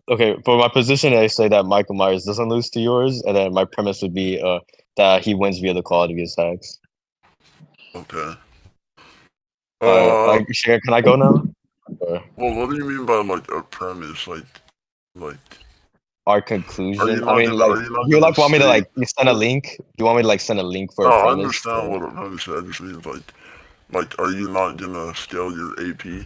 okay, for my position, I say that Michael Myers doesn't lose to yours, and then my premise would be that he wins via the quality of his hacks. Okay. Like, can I go now? Well, what do you mean by like a premise? Like, Our are you conclusion. I not mean, gonna, like, are you not you gonna like want me to state? like send a link? Do you want me to like send a link for No, a I premise? understand what a premise is. I just mean like, are you not gonna scale your AP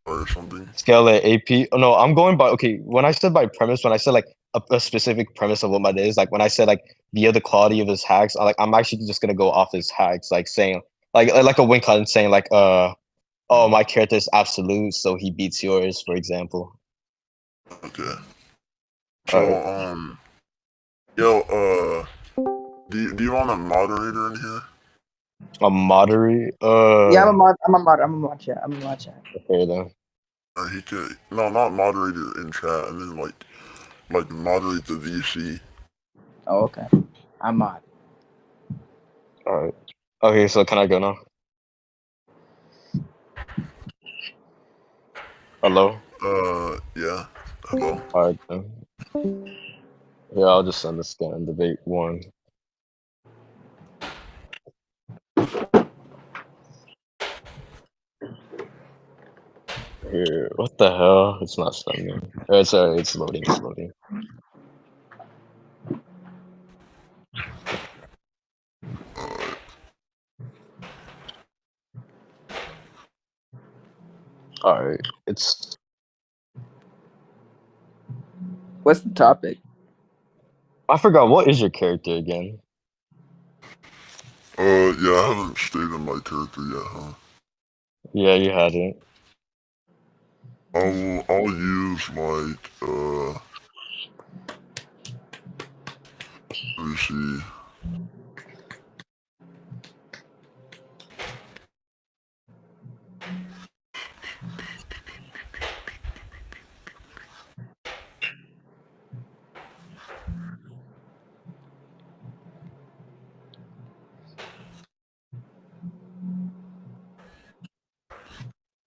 or something? Scale it AP. Oh, no, I'm going by okay. When I said by premise, when I said like a specific premise of what my day is, like when I said like via the quality of his hacks, I'm actually just gonna go off his hacks, like saying like a win cut and saying like oh, my character is absolute, so he beats yours, for example. Okay. All right. So yo, do you want a moderator in here? A moderate. Yeah, I'm a mod. I'm a mod chat. I'm a mod chat. Okay then. He could no, not moderator in chat. I mean like moderate the VC. Oh, okay. I'm mod. All right. Okay, so can I go now? Hello. Yeah. Hello. All right then. Yeah, I'll just send the scan debate one. Here, what the hell? It's not sending. It's it's loading. It's loading. All right, it's. What's the topic? I forgot what is your character again. Yeah, I haven't stated my character yet, huh? Yeah, you hadn't. I'll use like let me see.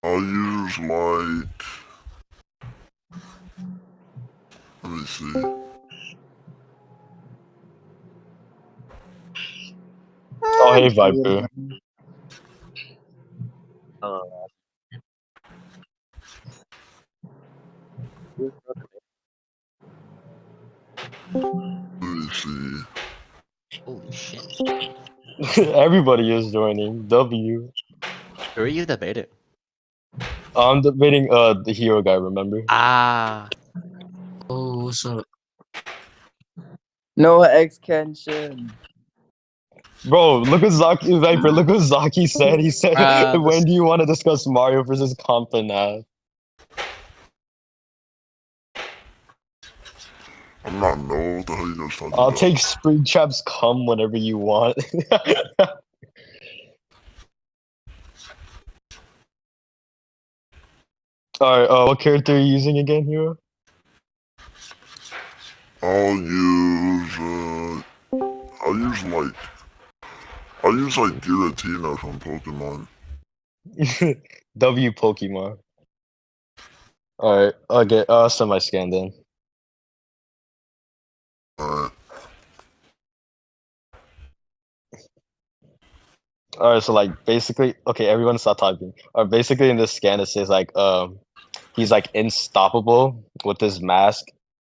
I'll use like let me see. Oh, hey, Viper. Let me see. Holy shit. Everybody is joining. W. Who are you debating? I'm debating the hero guy. Remember? Ah. Oh, what's up? NoahxKenshin. Bro, look what Zaki Viper. Look what Zaki said. He said, "When This- do you want to discuss Mario versus Compton?" I'm not know what the hell you guys talking I'll about. take Springtrap's cum whenever you want. Alright, what character are you using again, hero? I'll use like Giratina from Pokemon. W Pokemon. Alright, I'll send my scan then. Alright. Alright, so like basically, okay, everyone stop typing. Basically in this scan it says like he's like unstoppable with his mask.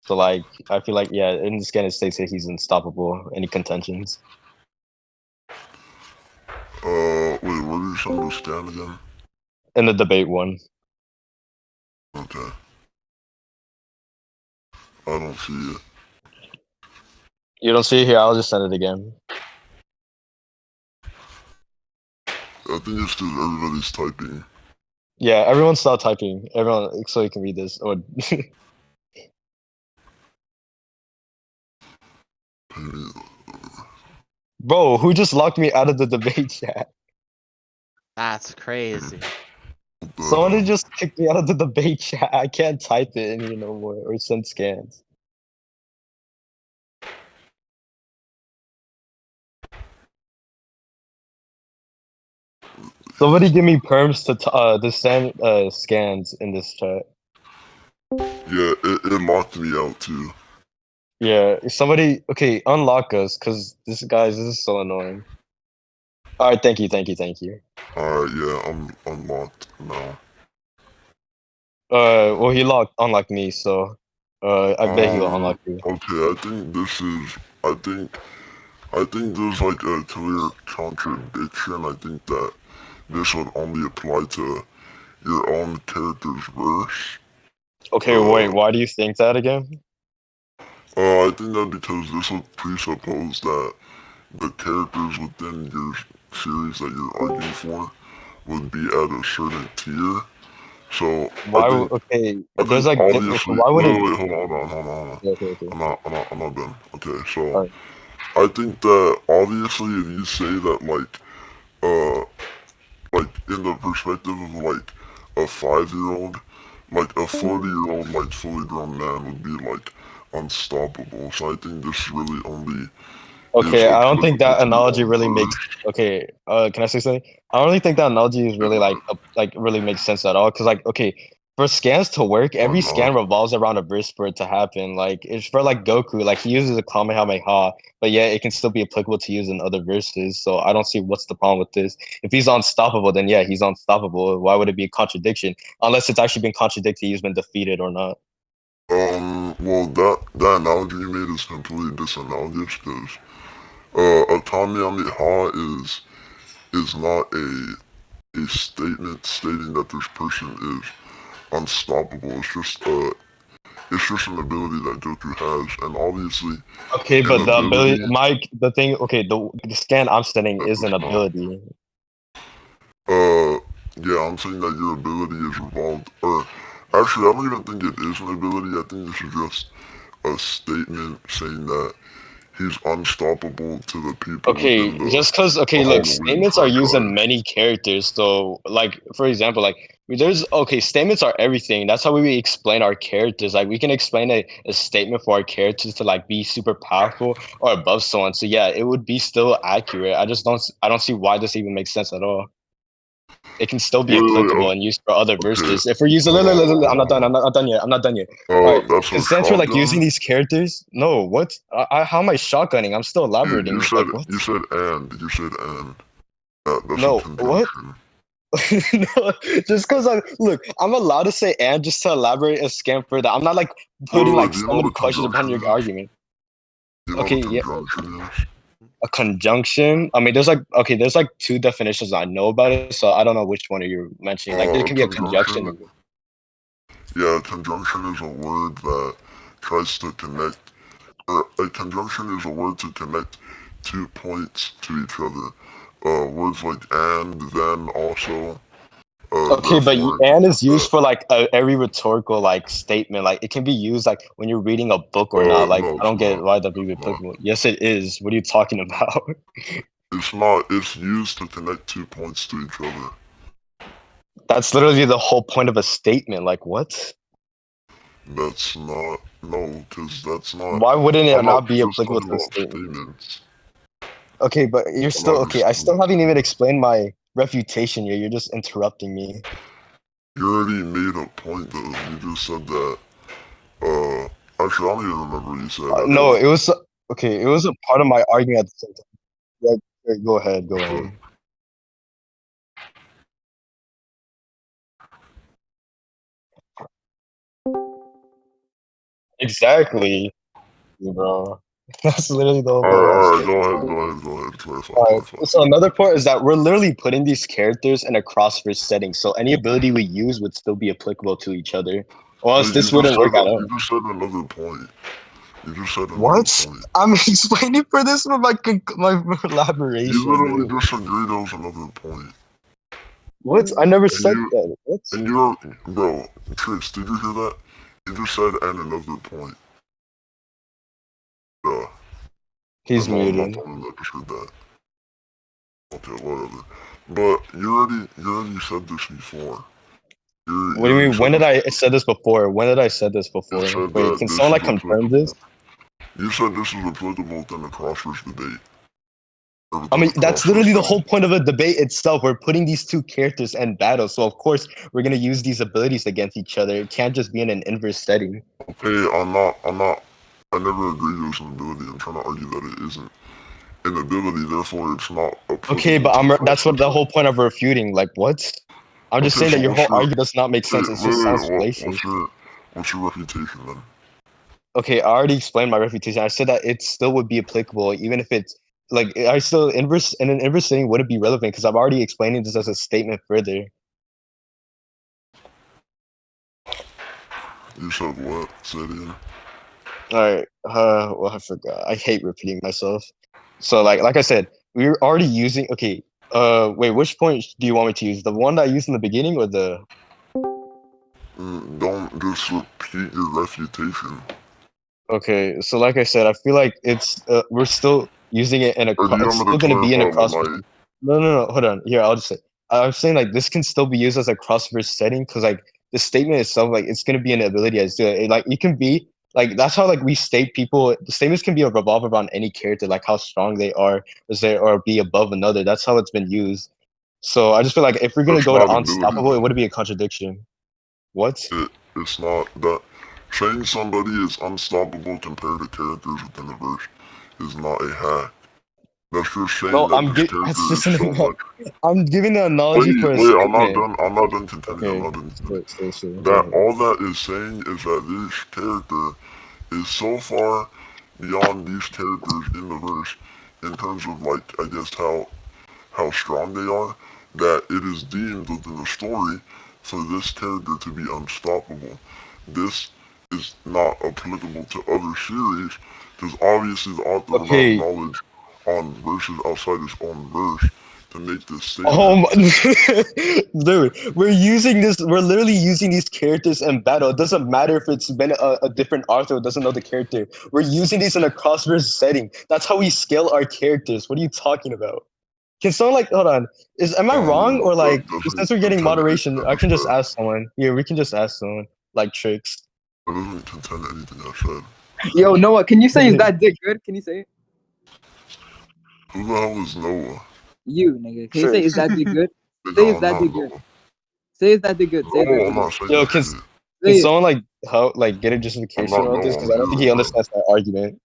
So like I feel like yeah, in the scan it states that he's unstoppable. Any contentions? Wait, where did you send the scan again? In the debate one. Okay. I don't see it. You don't see it here, I'll just send it again. I think it's because everybody's typing. Yeah, everyone stop typing. Everyone so you can read this. Or Bro, who just locked me out of the debate chat? That's crazy. Someone just kicked me out of the debate chat. I can't type it in here no more or send scans. Somebody give me perms to send scans in this chat. Yeah, it locked locked me out too. Yeah, somebody. Okay, unlock us, cause this is so annoying. All right, thank you. Alright, yeah, I'm unlocked now. Well, he unlocked me, so I bet he'll unlock you. Okay, I think there's like a clear contradiction. I think that this would only apply to your own character's verse. Okay, wait. Uh, Why do you think that again? I think that because this would presuppose that the characters within your series that you're arguing for would be at a certain tier. So Okay, I there's think like okay, obviously why would it? wait, hold on. Okay. I'm not done. Okay, so All right. I think that obviously if you say that uh like in the perspective of like a 5-year-old, like a 40-year-old like fully grown man would be like unstoppable. So I think this really only is Okay, I don't think applicable that to your analogy own really makes. verse. Okay, can I say something? I don't really think that analogy is really Yeah, like really makes sense at all. Cause like, okay, for scans to work, why every scan not? revolves around a verse for it to happen. Like, it's for like Goku, like he uses a Kamehameha, but yeah, it can still be applicable to use in other verses. So I don't see what's the problem with this. If he's unstoppable, then yeah, he's unstoppable. Why would it be a contradiction? Unless it's actually been contradicted, he's been defeated or not. Well, that analogy you made is completely disanalogous because a Kamehameha is not a statement stating that this person is unstoppable. It's just an ability that Goku has, and obviously Okay, an but the ability, ability. Mike, the thing, okay, the scan I'm studying is an ability. Uh, yeah, I'm saying that your ability is revolved. Or actually, I don't even think it is an ability. I think this is just a statement saying that he's unstoppable to the people Okay, within just because, the okay, look, Halloween statements are used in franchise. many characters. So, like, for example, like, there's, okay, statements are everything. That's how we explain our characters. Like, we can explain a statement for our characters to, like, be super powerful or above someone. So, yeah, it would be still accurate. I don't see why this even makes sense at all. It can still be Wait, applicable and used for other okay, verses. If we're using, I'm not done. I'm not done yet. I'm not done yet. All right. That's a Because since we're like using shotgun. these characters, no, what? How am I shotgunning? I'm still elaborating. Like, what? You said and. That's a No, what? conjunction. No, just because I'm allowed to say and just to elaborate a scam further. I'm not like putting Wait, like do you so know what many a questions upon conjunction your is? argument. Do you know what Okay, a yeah, conjunction is? a conjunction. I mean, there's like two definitions I know about it, so I don't know which one are you mentioning. Like, there A can be a conjunction. conjunction, yeah, a conjunction is a word that tries to connect, or a conjunction is a word to connect 2 points to each other. Words like and, then, also, Okay, but therefore, and is uh, used for like every rhetorical like statement. Like it can be used like when you're reading a book or not. Like no, I it's don't get not. why that'd be It's not. applicable. Yes, it is. What are you talking about? It's not. It's used to connect 2 points to each other. That's literally the whole point of a statement. Like what? That's not, no, because that's not, Why wouldn't it I'm not not be just applicable talking to a about statement? statements. Okay, but you're I'm still not okay. just I talking still about haven't even statements. explained my refutation here. You're just interrupting me. You already made a point though. You just said that, actually I don't even remember what you said. I No, forgot. it was okay. It was a part of my argument at the same time. Yeah, yeah, go ahead. Go Okay. ahead. Exactly, bro. That's literally the whole point of my Alright, statement. go ahead. Clarify, Alright, clarify. so another part is that we're literally putting these characters in a cross-verse setting, so any ability we use would still be applicable to each other, or else But this wouldn't work at you all. just said another point. You just said another What? point. I'm explaining for this with my You elaboration, literally bro. just agreed that was another point. What? I never And said you, that. What? and you're, bro, Trix, did you hear that? You just said and another point. Yeah. He's No, I'm not the muted. only one that just heard that. Okay, whatever. But you already said this before. What You do you already mean? When said did this I before. said this before? When did I said this You before? said Wait, that can this someone like is confirm applicable. this? You said this is applicable within the crossroads debate I mean, that's literally the whole point of a debate itself. We're putting these two characters in battle, so of course we're gonna use these abilities against each other. It can't just be in an inverse setting. Okay, I never agreed it was an ability. I'm trying to argue that it isn't an ability, therefore it's not Okay, applicable but to that's what the cross-situation. whole point of refuting. Like, what? I'm just Okay, saying so that your whole argument does not make sense. It just sounds fallacious. what's your refutation then? Okay, I already explained my refutation. I said that it still would be applicable, even if it's like I still inverse in an inverse setting wouldn't be relevant because I'm already explaining this as a statement further. You said what? Say it again. All right. Well, I forgot. I hate repeating myself. So, like I said, we were already using. Okay. Wait. Which point do you want me to use? The one that I used in the beginning, or the? Don't just repeat your refutation. Okay. So, like I said, I feel like it's we're still using it in a. Or do you It's want me still to going to be in a clarify cross. my? No. Hold on. Here, I'll just say. I'm saying like this can still be used as a crossverse setting because like the statement itself, like it's going to be an ability as well. Like it can be like that's how like we state people. The statements can be a revolve around any character, like how strong they are, or be above another. That's how it's been used. So I just feel like if we're gonna That's go to not ability unstoppable, it then. wouldn't be a contradiction. What? It's not that saying somebody is unstoppable compared to characters within the verse is not a hack. That's just saying No, that this That's character just is so an. much. I'm giving an analogy for a Wait, I'm not statement. done. I'm not done contending. I'm Okay. not done contending. So go That ahead. all that is saying is that this character is so far beyond these characters in the verse in terms of like I guess how strong they are that it is deemed within the story for this character to be unstoppable. This is not applicable to other series because obviously the author would have Okay. knowledge on verses outside his own verse to make this Oh statement. my, dude, we're literally using these characters in battle. It doesn't matter if it's been a different author who doesn't know the character. We're using these in a crossverse setting. That's how we scale our characters. What are you talking about? Can someone like hold on? Am I wrong or That like doesn't since we're getting contend moderation, anything I I just can just said. ask someone. Yeah, we can just ask someone like tricks. That doesn't contend anything I said. Yo, Noah, can you say is that dick good? Can you say it? Who the hell is Noah? You, nigga. Can you say is Tricks. that dick good? Say Nigga, is I'm that not dick good? Noah. Say is that dick good? Say is that No, dick I'm good? not saying Yo, that shit. can Say it. someone like help like get a I'm justification not about this? Noah, I'm Because I don't think he zero, bro. understands that argument.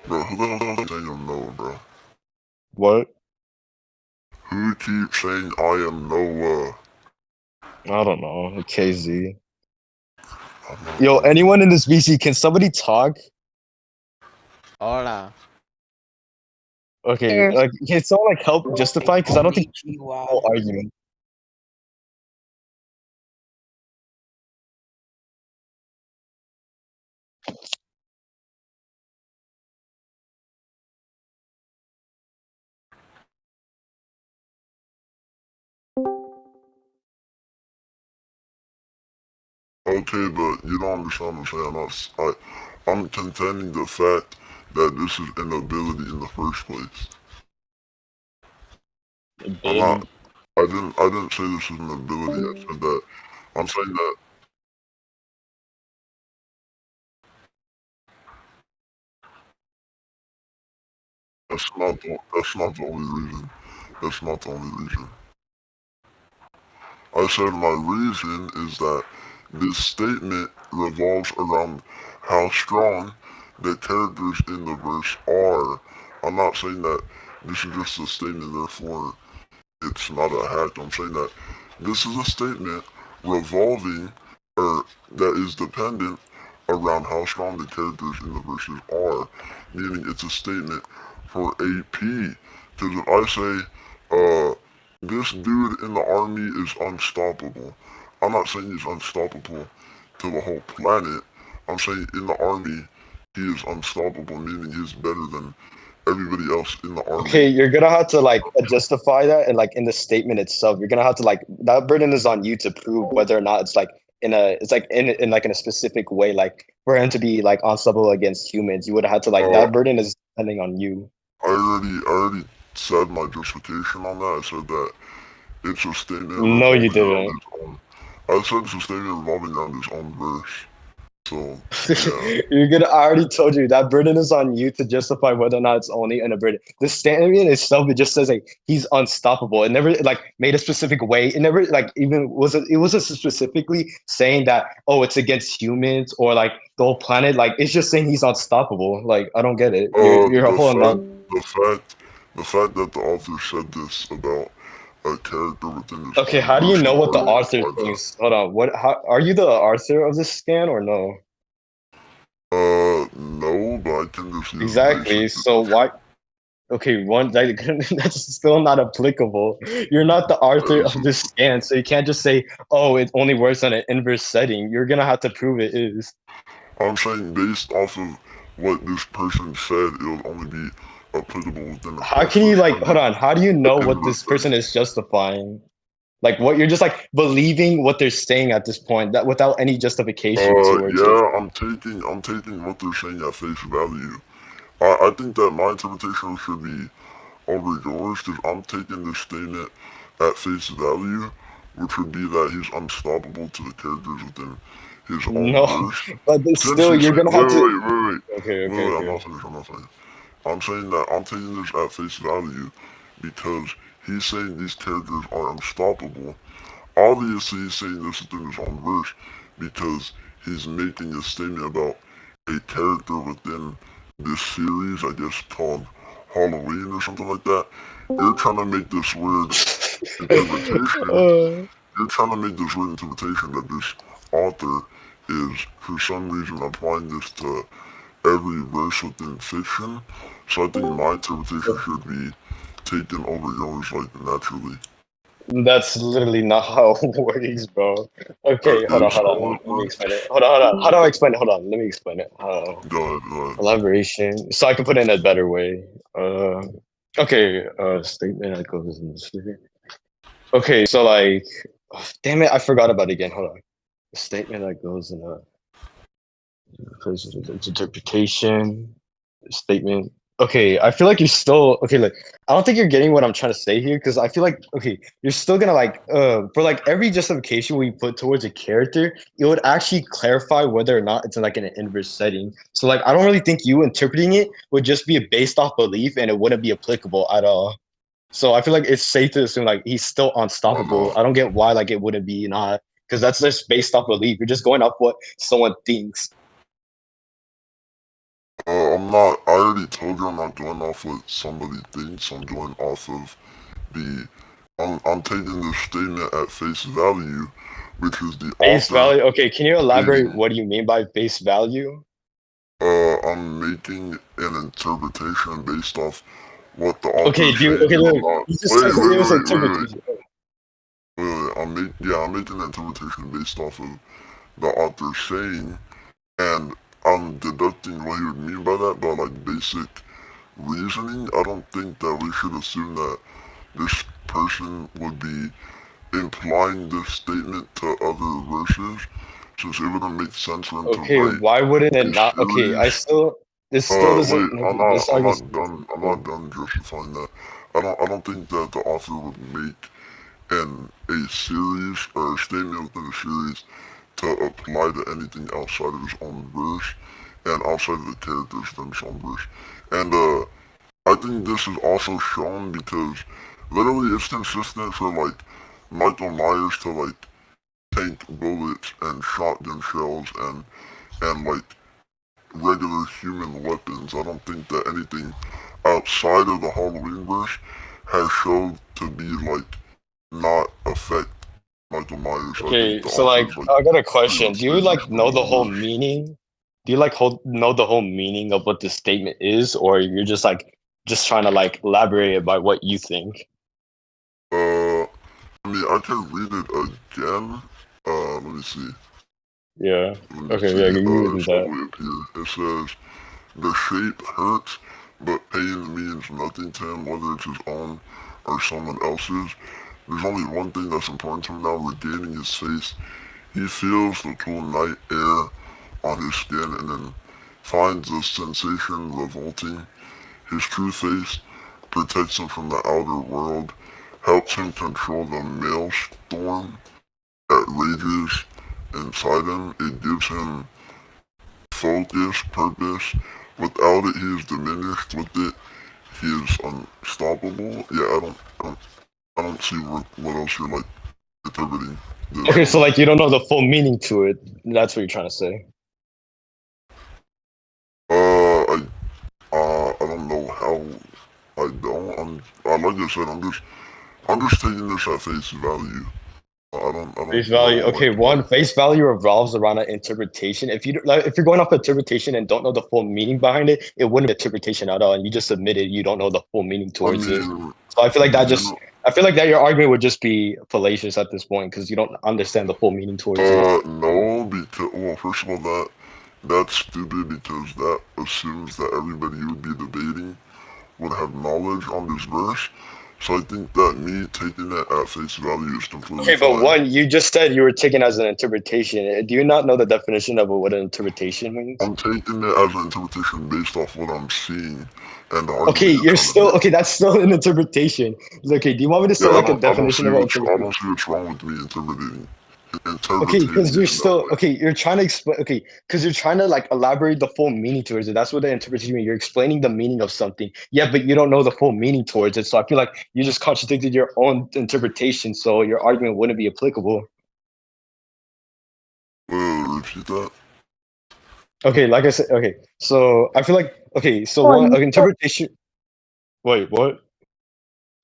Bro, who the hell is saying I'm Noah, bro? What? Who keeps saying I am Noah? I don't know. KZ. I'm not Yo, Noah. anyone in this VC, can somebody talk? Hola. Okay, like can someone like help justify? Because I don't think the whole Konnichiwa. argument. Okay, but you don't understand what I'm saying. I'm contending the fact that this is an ability in the first place. I'm not. Ability. I didn't say this is an ability. I said that. I'm saying that that's not the only reason. That's not the only reason. I said my reason is that this statement revolves around how strong the characters in the verse are. I'm not saying that this is just a statement, therefore it's not a hack. I'm saying that this is a statement revolving or that is dependent around how strong the characters in the verses are. Meaning it's a statement for AP. Because if I say, this dude in the army is unstoppable, I'm not saying he's unstoppable to the whole planet. I'm saying in the army, he is unstoppable, meaning he's better than everybody else in the army. Okay, you're gonna have to like justify that and like in the statement itself, you're gonna have to like that burden is on you to prove whether or not it's like in like in a specific way, like for him to be like unstoppable against humans, you would have had to like Uh, that burden is depending on you. I already said my justification on that. I said that it's a statement No, you revolving around didn't. his own. I said it's a statement revolving around his own verse. So yeah. I already told you that burden is on you to justify whether or not it's only an burden. The statement itself, it just says like he's unstoppable. It never like made a specific way. It never like even it wasn't specifically saying that, oh, it's against humans or like the whole planet. Like it's just saying he's unstoppable. Like I don't get it. You're The holding fact, on. the fact that the author said this about a character within his Okay, own how do you verse know would what the already author imply that. thinks? Hold on. What? How are you the author of this scan or no? No, but I can just use a Exactly. basic So deduction. why? Okay, one like, that's still not applicable. You're not the author It's, of this scan, so you can't just say, "Oh, it only works on an inverse setting." You're gonna have to prove it is. I'm saying based off of what this person said, it would only be applicable within the How can you process like? of Hold on. How do you the know what inverse this person setting. is justifying? Like, what you're just like believing what they're saying at this point, that without any justification towards it. Yeah, I'm taking what they're saying at face value. I think that my interpretation should be over yours because I'm taking this statement at face value, which would be that he's unstoppable to the characters within his own No, verse. but Since still, he's you're saying, gonna have to. Okay, wait, okay, I'm okay. not finished, I'm saying that I'm taking this at face value because he's saying these characters are unstoppable. Obviously, he's saying this within his own verse because he's making a statement about a character within this series, I guess called Halloween or something like that. You're trying to make this weird interpretation. You're trying to make this weird interpretation that this author is, for some reason, applying this to every verse within fiction. So I think my interpretation should be taken over yours, like, naturally. That's literally not how it works, bro. That Okay, is hold how on. it Let me works. explain it. Hold on. How do I explain it? Hold on. Let me explain it. Go ahead, go ahead. Elaboration, so I can put it in a better way. Okay. Statement that goes in this. Okay, so like, oh, damn it, I forgot about it again. Hold on. A statement that goes in a places with interpretation. Statement. Okay, I feel like you're still okay. Like, I don't think you're getting what I'm trying to say here because I feel like okay, you're still gonna like for like every justification we put towards a character, it would actually clarify whether or not it's in like an inverse setting. So like, I don't really think you interpreting it would just be based off belief and it wouldn't be applicable at all. So I feel like it's safe to assume like he's still Oh unstoppable. no. I don't get why like it wouldn't be not because that's just based off belief. You're just going off what someone thinks. I'm not. I already told you I'm not going off what somebody thinks. I'm going off of the. I'm taking this statement at face value, which is the Base author value. Okay, can you elaborate stating. what do you mean by base value? I'm making an interpretation based off what the author Okay, is dude. saying, Okay, and I'm look. not. You just said it was interpretation. I'm making an interpretation based off of the author saying, and I'm deducting what he would mean by that by like basic reasoning. I don't think that we should assume that this person would be implying this statement to other verses, since it wouldn't make sense for him to Okay, write why wouldn't it a not? Okay, I series. still. This still Wait, doesn't. Okay, this I'm argument. not done. I'm not done justifying that. I don't think that the author would make a series or a statement within a series to apply to anything outside of his own verse and outside of the characters within his own verse. And I think this is also shown because literally it's consistent for like Michael Myers to like tank bullets and shotgun shells and like regular human weapons. I don't think that anything outside of the Halloween verse has shown to be like not affect Michael Myers. I think Okay, the so author like, is like I got a pretty question. much Do you stating this like within know his the own whole verse. meaning? Do you like know the whole meaning of what the statement is, or you're just like just trying to like elaborate it by what you think? I mean, I can read it again. Let me see. Yeah. Let me Okay. see. Yeah. You reading It's all that? the way up here. It says, the shape hurts, but pain means nothing to him, whether it's his own or someone else's. There's only one thing that's important to him now, regaining his face. He feels the cool night air on his skin and then finds the sensation revolting. His true face protects him from the outer world, helps him control the maelstrom that rages inside him. It gives him focus, purpose. Without it, he is diminished. With it, he is unstoppable. Yeah, I don't see what else you're like interpreting this Okay, so from. like you don't know the full meaning to it. That's what you're trying to say. I I don't know how I don't. Like I said, I'm just taking this at face value. I Face don't value. know Okay, like one face value revolves around an interpretation. If you like, if you're going off interpretation and don't know the full meaning behind it, it wouldn't be interpretation at all, and you just admitted you don't know the full meaning I towards it. mean, So I feel like that you just, know, I feel like that your argument would just be fallacious at this point because you don't understand the full meaning towards it. no, because well, first of all, that's stupid because that assumes that everybody you would be debating would have knowledge on this verse. So I think that me taking it at face value is completely Okay, but fine. one, you just said you were taking as an interpretation. Do you not know the definition of what an interpretation means? I'm taking it as an interpretation based off what I'm seeing and the Okay, argument you're you're trying to still make. okay. That's still an interpretation. It's okay. Do you want me to Yeah, say like a definition of what I interpretation? don't see what's wrong with me Okay, interpreting because it you're in that still way. okay. You're trying to explain. Okay, because you're trying to like elaborate the full meaning towards it. That's what the interpretation means. You're explaining the meaning of something. Yeah, but you don't know the full meaning towards it. So I feel like you just contradicted your own interpretation. So your argument wouldn't be applicable. Repeat that. Okay, like I said. Okay, so I feel like okay. So Oh, one you interpretation. Wait, what?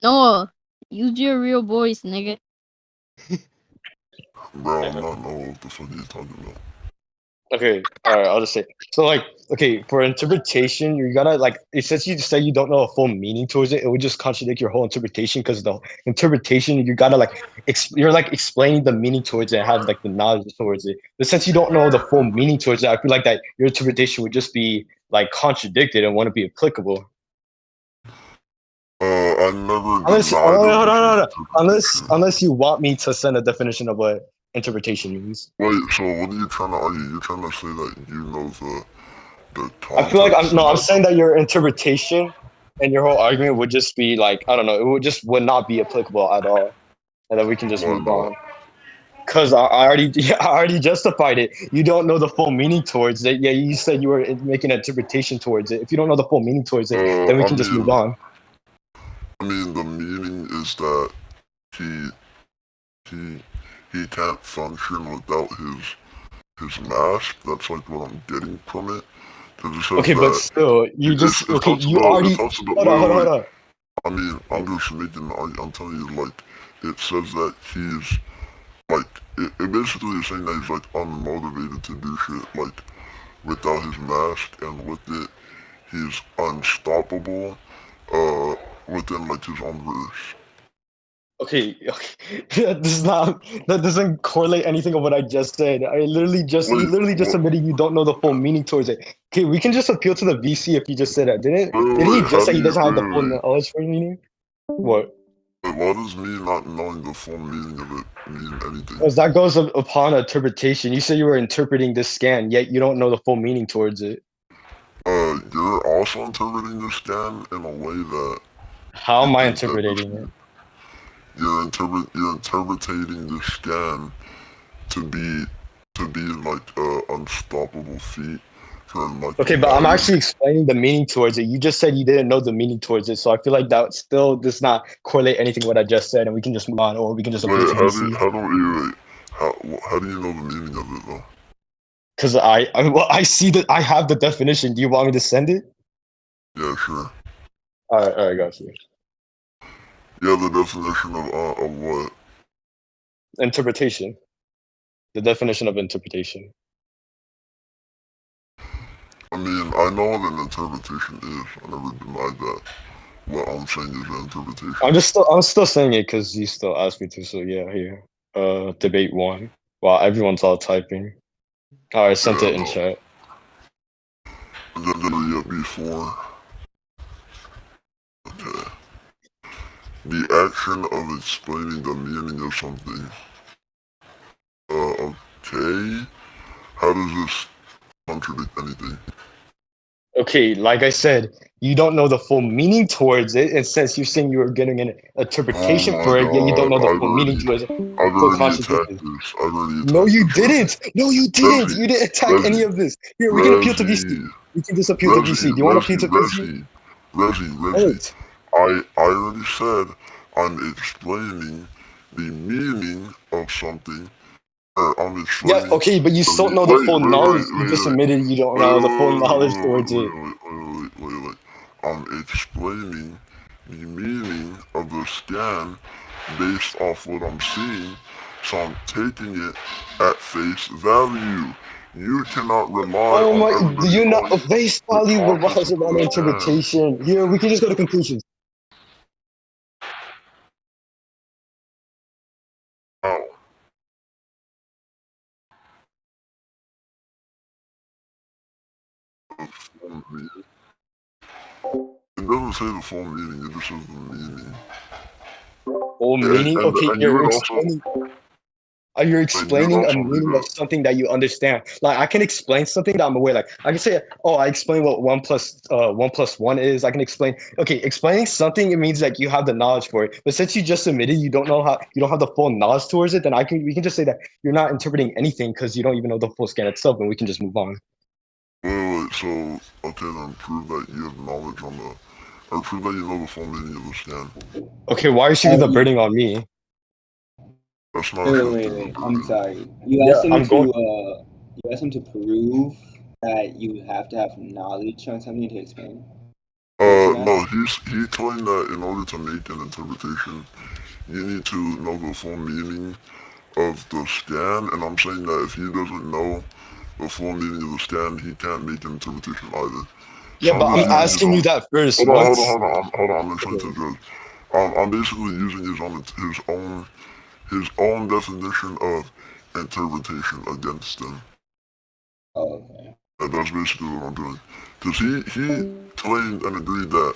Noah, use your real voice, nigga. Bro, I'm not know what the fuck you talking about. Okay, all right, I'll just say so. Like, okay, for interpretation, you gotta like. Since you say you don't know a full meaning towards it, it would just contradict your whole interpretation. Because the interpretation, you gotta like, you're like explaining the meaning towards it and have like the knowledge towards it. But since you don't know the full meaning towards it, I feel like that your interpretation would just be like contradicted and wouldn't be applicable. I never Unless, denied that hold this on, is hold on. interpretation. Unless you want me to send a definition of what interpretation means. Wait, so what are you trying to argue? You're trying to say that you know the I feel like context and I'm like saying that your interpretation and your whole argument would just be like I don't know, would not be applicable at all, and then we can just why move not? on. Cause I already yeah, I already justified it. You don't know the full meaning towards it. Yeah, you said you were making an interpretation towards it. If you don't know the full meaning towards it, then we I can just move mean, on. the meaning is that he he he can't function without his mask. That's like what I'm getting from it. Because it says Okay, but that still, you just it okay. talks You about already hold on, wait hold on, wait. hold on. I mean, I'm just making. I'm telling you, like it says that he's like it basically is saying that he's like unmotivated to do shit like without his mask, and with it he's unstoppable within like his own verse. Okay, okay. That does not that doesn't correlate anything of what I just said. You Wait, literally just what? admitted you don't know the full meaning towards it. Okay, we can just appeal to the VC if you just said that. Didn't he just How say do he you doesn't have the full knowledge for meaning? What? why does me not knowing the full meaning of it mean anything? Because that goes upon interpretation. You said you were interpreting this scan, yet you don't know the full meaning towards it. You're also interpreting the scan in a way that How you am I think that this interpreting it? you're interpreting the scan to be like unstoppable feat from like the Okay, but I'm matter. actually explaining the meaning towards it. You just said you didn't know the meaning towards it, so I feel like that still does not correlate anything with what I just said, and we can just move on, or we can just appeal Wait, to VC. how do you know the meaning of it though? Because well, I see that I have the definition. Do you want me to send it? Yeah, sure. All right, got you. Yeah, the definition of what? Interpretation. The definition of interpretation. I mean, I know what an interpretation is. I never denied that. What I'm saying is an interpretation. I'm still saying it because you still asked me to. So yeah, here. Debate one. Wow, everyone's all typing. All right, sent Yeah, it in no. chat. And then yet before, okay. The action of explaining the meaning of something. Okay. How does this contradict anything? Okay, like I said, you don't know the full meaning towards it. And since you're saying you were getting an Oh interpretation my for it, yet you don't god, know the full meaning towards it, I've so already attacked contradicting. this. I've already No, attacked you this, Reggie. didn't. No, you didn't. Reggie, You didn't attack any Reggie, of this. Here, we can appeal to VC. Reggie, We can just appeal to Reggie, VC. Do you want to appeal to VC? Reggie. What? I already said I'm explaining the meaning of something. I'm Yeah, explaining okay, but you the still don't know the full knowledge. You just wait, admitted you don't wait, know wait, the full wait, knowledge wait, towards wait, it. wait, wait, wait, wait. I'm explaining the meaning of the scan based off what I'm seeing, so I'm taking it at face value. You cannot rely Oh on my, do everybody you not knowing base the value contents revolves of around the scan. interpretation? Here, we can just go to conclusions. Now, the full meaning. It doesn't say the full meaning, it just says the meaning. Full meaning? Okay, And you here, would also, you're and you would explaining a also read meaning of that. something that you understand. Like I can explain something that I'm aware. Like I can say, oh, I explain what one plus one is. I can explain. Okay, explaining something it means like you have the knowledge for it. But since you just admitted you don't know how, you don't have the full knowledge towards it, then we can just say that you're not interpreting anything because you don't even know the full scan itself, and we can just move on. Wait, so, okay, then prove that you have knowledge on the, or prove that you know the full meaning of the scan. Okay, why are you shooting the birding on me? That's not Wait, a wait, wait, shifting the wait. I'm burden. sorry. You Yeah, asked him I'm going. to prove that you have to have knowledge on something to explain. No, he claimed that in order to make an interpretation, you need to know the full meaning of the scan, and I'm saying that if he doesn't know the full meaning of the scan, he can't make an interpretation either. Yeah, So I'm but just I'm using his asking you own. that first. Hold on, Once. I'm explaining to the judge. I'm basically using his own definition of interpretation against him. Oh, okay. That's basically what I'm doing. Because he claimed and agreed that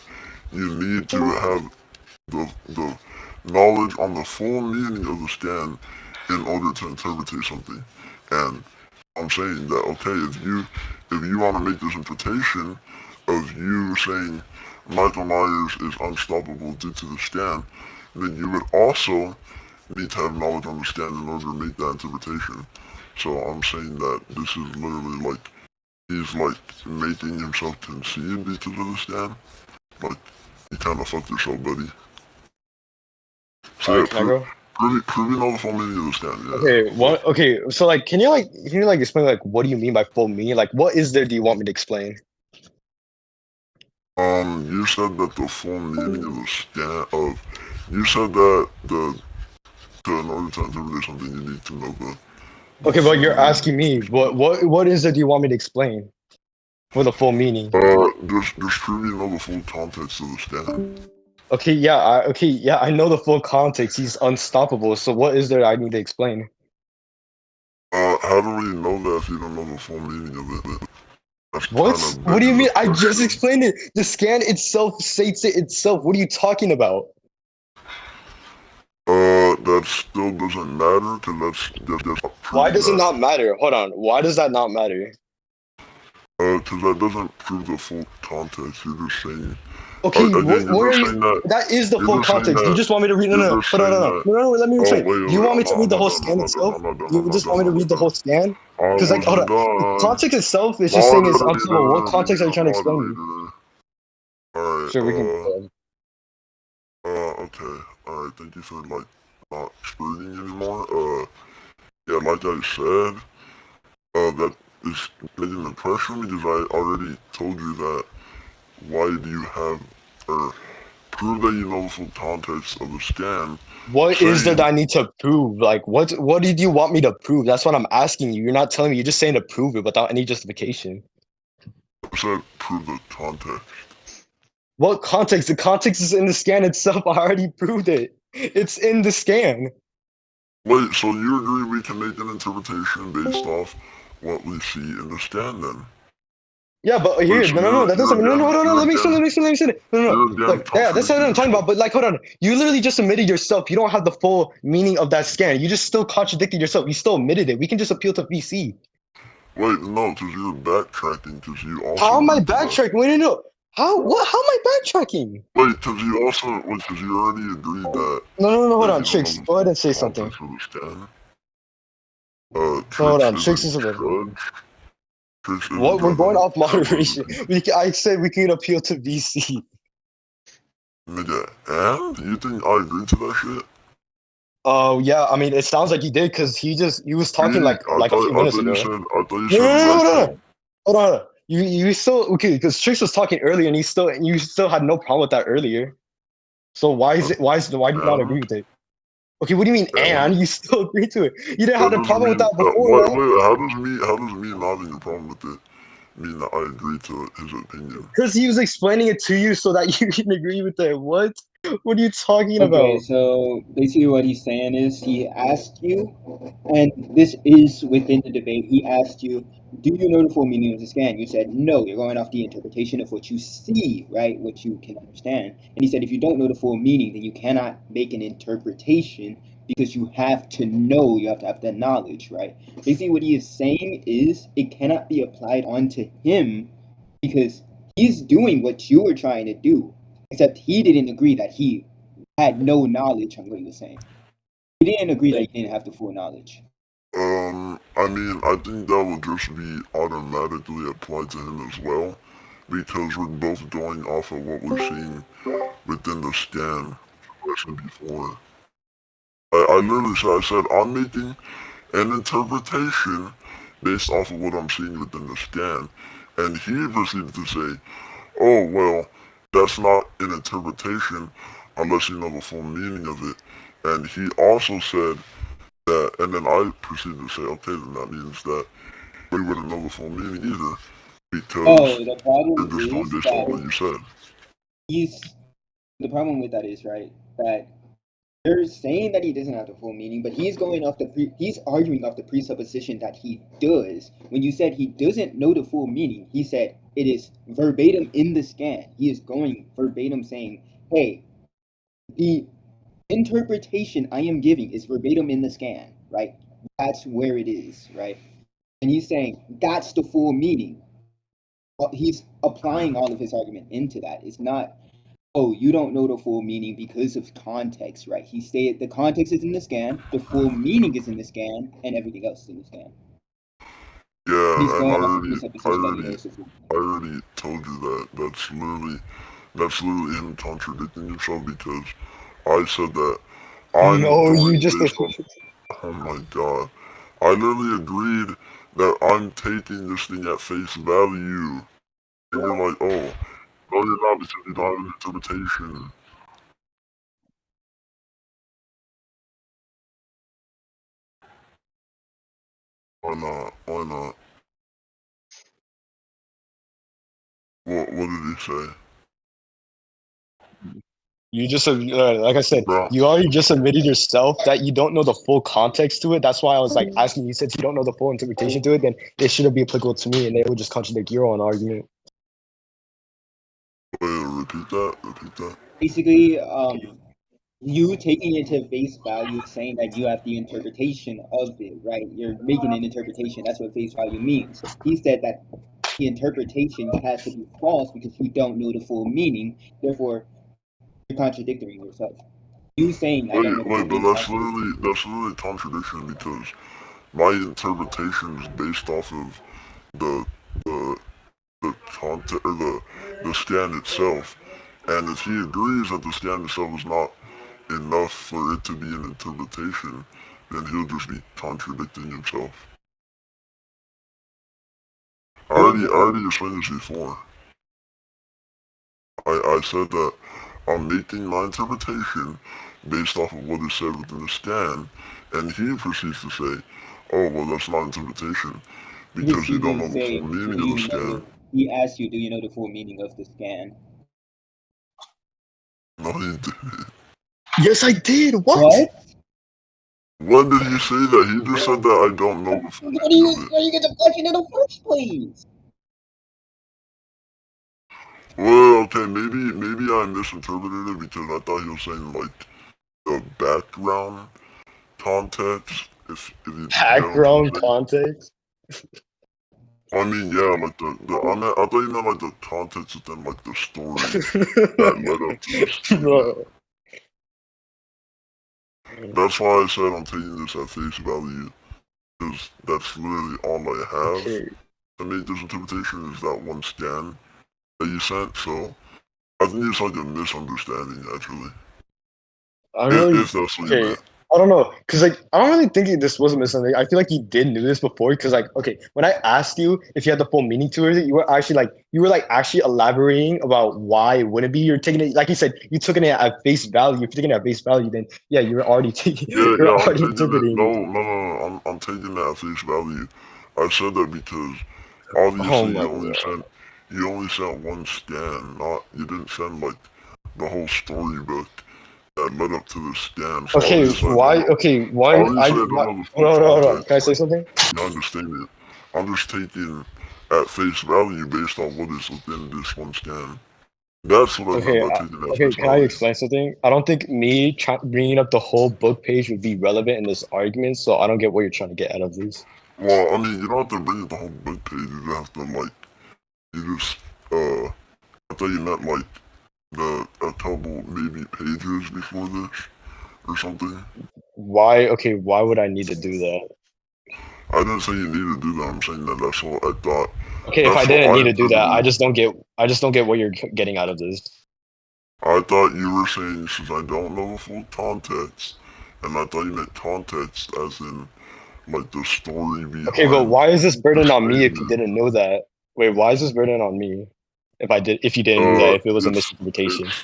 you need to have the knowledge on the full meaning of the scan in order to interpret something. And I'm saying that okay, if you want to make this interpretation of you saying Michael Myers is unstoppable due to the scan, then you would also need to have knowledge on the scan in order to make that interpretation. So I'm saying that this is literally like he's like making himself concede because of the scan. Like you kind of fucked yourself, buddy. So All yeah, right, can I go? proving all the full meaning of the scan. Okay, Yeah. what? Okay, so like, can you explain like what do you mean by full meaning? Like, what is there? Do you want me to explain? You said that the full meaning of the scan of you said that the to in order to interpret something you need to know the Okay, but full you're meaning. asking me what is it? Do you want me to explain for the full meaning? Just prove you know the full context of the scan. Okay, yeah, I know the full context. He's unstoppable. So what is there I need to explain? How do we know that if you don't know the full meaning of it? That's kind What? of What do you begging mean? the I just question. explained it. The scan itself states it itself. What are you talking about? That still doesn't matter because that's not Why prove does it that. not matter? Hold on. Why does that not matter? Because that doesn't prove the full context. You're just saying. Okay, Again, what you're are just you? saying that. That is the You're full just saying context. You that. just want me to read? No, You're no, no, just hold on, saying no, no, that. no, no, no. Let me Oh explain. wait, Do you wait. want me to read the whole I'm scan not done. itself? I'm not done. You I'm not just done. want me to I'm not read the done. whole scan? I Because like, hold wasn't on. The done. context itself is just saying is unstable. What Moderator, context are you trying to explain? moderator. Alright, Sure, we can. okay. Alright, thank you for, like, not screaming anymore. Yeah, like I said, that is making an impression because I already told you that why do you have, or prove that you know the full context of the scan, What is there that saying, I need to prove? Like, what did you want me to prove? That's what I'm asking you. You're not telling me. You're just saying to prove it without any justification. I said prove the context. What context? The context is in the scan itself. I already proved it. It's in the scan. Wait, so you agree we can make an interpretation based off what we see in the scan then? Yeah, but Wait, here, so no, no, no, that doesn't. No, no, hold on, no, let me explain. No, no, no. you're again Look, yeah, that's what contradicting I'm talking yourself. about. But like, hold on, you literally just admitted yourself. You don't have the full meaning of that scan. You just still contradicted yourself. You still admitted it. We can just appeal to VC. Wait, no, because you're backtracking, because you also How am I agreed to that. backtracking? Wait, no. How? What? How am I backtracking? Wait, because you already agreed that No. Hold that on, you don't know Tricks. the Go ahead full and say something. context of the scan. No, hold Tricks on. Tricks isn't is about. judge. Tricks isn't What? We're judge. going off I literally moderation. I said we could appeal to VC. nigga, and you think I agreed to that shit? Oh yeah. I mean, it sounds like he did because he was talking Me? like a few I minutes thought you ago. said I thought you No, said right hold on. to Hold on. You still okay? Because Tricks was talking earlier, and you still had no problem with that earlier. So why do you not agree and with it? Okay, what do you mean? and And you still agree to it? You didn't have that the doesn't problem with mean that before, what man. wait, how does me not having a problem with it mean that I agree to his opinion? Because he was explaining it to you so that you can agree with it. What? What are you talking Okay, about? so basically what he's saying is he asked you, and this is within the debate, he asked you, do you know the full meaning of the scan? You said no, you're going off the interpretation of what you see, right? What you can understand. And he said if you don't know the full meaning, then you cannot make an interpretation because you have to know, you have to have that knowledge, right? Basically what he is saying is it cannot be applied onto him because he's doing what you were trying to do, except he didn't agree that he had no knowledge on what he was saying. He didn't agree that he didn't have the full knowledge. I mean, I think that would just be automatically applied to him as well, because we're both going off of what we're seeing within the scan lesson before. I literally said, I'm making an interpretation based off of what I'm seeing within the scan, and he proceeded to say, oh, well, that's not an interpretation unless you know the full meaning of it. And he also said that, and then I proceeded to say, okay, then that means that we wouldn't know the full meaning either, because Oh, the problem you're just going is based on what that you said. he's the problem with that is right that they're saying that he doesn't have the full meaning, but he's going off he's arguing off the presupposition that he does. When you said he doesn't know the full meaning, he said it is verbatim in the scan. He is going verbatim saying, "Hey, the interpretation I am giving is verbatim in the scan, right? That's where it is, right?" And he's saying that's the full meaning. Well, he's applying all of his argument into that. It's not, oh, you don't know the full meaning because of context, right? He stated the context is in the scan, the full meaning is in the scan, and everything else is in the scan. He's Yeah, and going off the presupposition that he knows the full I meaning. already told you that. That's literally him contradicting himself, because I said that I'm No, you going just. based off. Oh my god. I literally agreed that I'm taking this thing at face value. And you're like, oh, no, you're not, because you don't have an interpretation. Why not? Why not? What did he say? You just like I said, Bro, you already just admitted yourself that you don't know the full context to it. That's why I was like asking you, since you don't know the full interpretation to it, then it shouldn't be applicable to me, and it would just contradict your own argument. wait, repeat that? Repeat that? Basically, you taking it to face value, saying that you have the interpretation of it, right? You're making an interpretation. That's what face value means. He said that the interpretation has to be false because you don't know the full meaning. Therefore, you're contradicting yourself. You saying I don't know the full But meaning actually. that's literally a contradiction, because my interpretation is based off of the the the content, or the scan itself. And if he agrees that the scan itself is not enough for it to be an interpretation, then he'll just be contradicting himself. I already explained this before. I said that I'm making my interpretation based off of what is said within the scan, and he proceeds to say, oh, well, that's not interpretation, Because because he you don't didn't know the say, full do meaning of the you scan. know? He asked you, do you know the full meaning of the scan? No, he didn't. Yes, I did. What? What? When did he say that? He just said that I don't know the full What do meaning of it. where do you get the question in the first place? Well, okay, maybe I misinterpreted it, because I thought he was saying like the background context. If you get what I'm trying Background to say. context. I mean, yeah, like I thought you meant like the context within like the story that led up to the statement. Bro. That's why I said I'm taking this at face value, because that's literally all I have Okay. to make this interpretation is that one scan that you sent. So I think it's like a misunderstanding, actually, I really if that's what you okay. meant. I don't know, cause like I don't really think this was a misunderstanding. I feel like you did knew this before, cause like okay, when I asked you if you had the full meaning to it, you were like actually elaborating about why it wouldn't be. You're taking it like you said, you took it at face value. If you're taking it at face value, then yeah, you're already taking, Yeah, you're yeah, I'm already taking it. interpreting. I'm taking that at face value. I said that because Oh obviously my god. you only sent one scan, not you didn't send like the whole storybook that led up to the scan. So Okay, why? Okay, one. obviously I don't Why, know the full hold on, hold on, hold on. Can I context say like something? behind the statement. I'm just taking at face value based on what is within this one scan. That's what I meant Okay, by taking at okay. face Can I value. explain something? I don't think me bringing up the whole book page would be relevant in this argument. So I don't get what you're trying to get out of this. Well, I mean, you don't have to bring it the whole book page. You just have to like you just I thought you meant like a couple maybe pages before this or something. Why? Okay, why would I need to do that? I didn't say you need to do that. I'm saying that that's what I thought. Okay, if I That's what didn't I need to do that, interpreted. I just don't get what you're getting out of this. I thought you were saying since I don't know the full context, and I thought you meant context as in like the story Okay, but behind why is this the burden on me if you statement. didn't know that? Wait, why is this burden on me if you didn't know that, if it was a It's misinterpretation?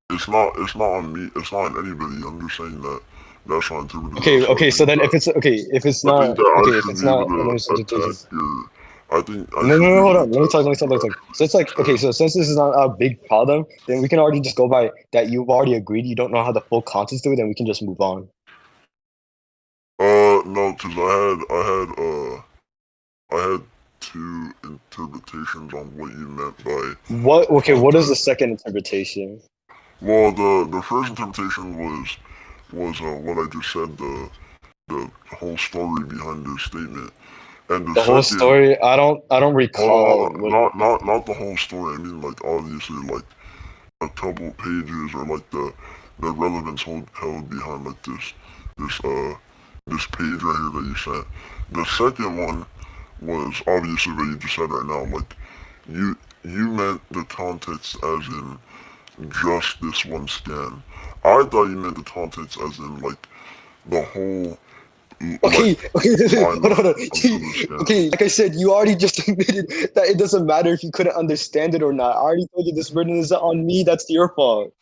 it's not on me. It's not on anybody. I'm just saying that that's how I interpreted it. Okay, So okay, so then if it's I think not that I okay, if should it's be able not a to misinterpretation. attack your. I think I No, should no, be no, able hold to on. Let me attack talk. Let me talk. Let me that. talk. So it's like, okay, so since this is not a big problem, then we can already just go by that you've already agreed you don't know how the full context to it, then we can just move on. No, cause I had two interpretations on what you meant by What? Okay, what is the context. second interpretation? Well, the first interpretation was what I just said, the whole story behind this statement, and the The whole second, story? I don't recall hold on, what. not the whole story. I mean, like obviously, like a couple pages or like the relevance held behind like this this page right here that you sent. The second one was obviously what you just said right now. Like you meant the context as in just this one scan. I thought you meant the context as in like the whole like Okay, okay, hold on, lineup hold on. up to the scan. Okay, like I said, you already just admitted that it doesn't matter if you couldn't understand it or not. I already told you this burden is on me. That's your fault.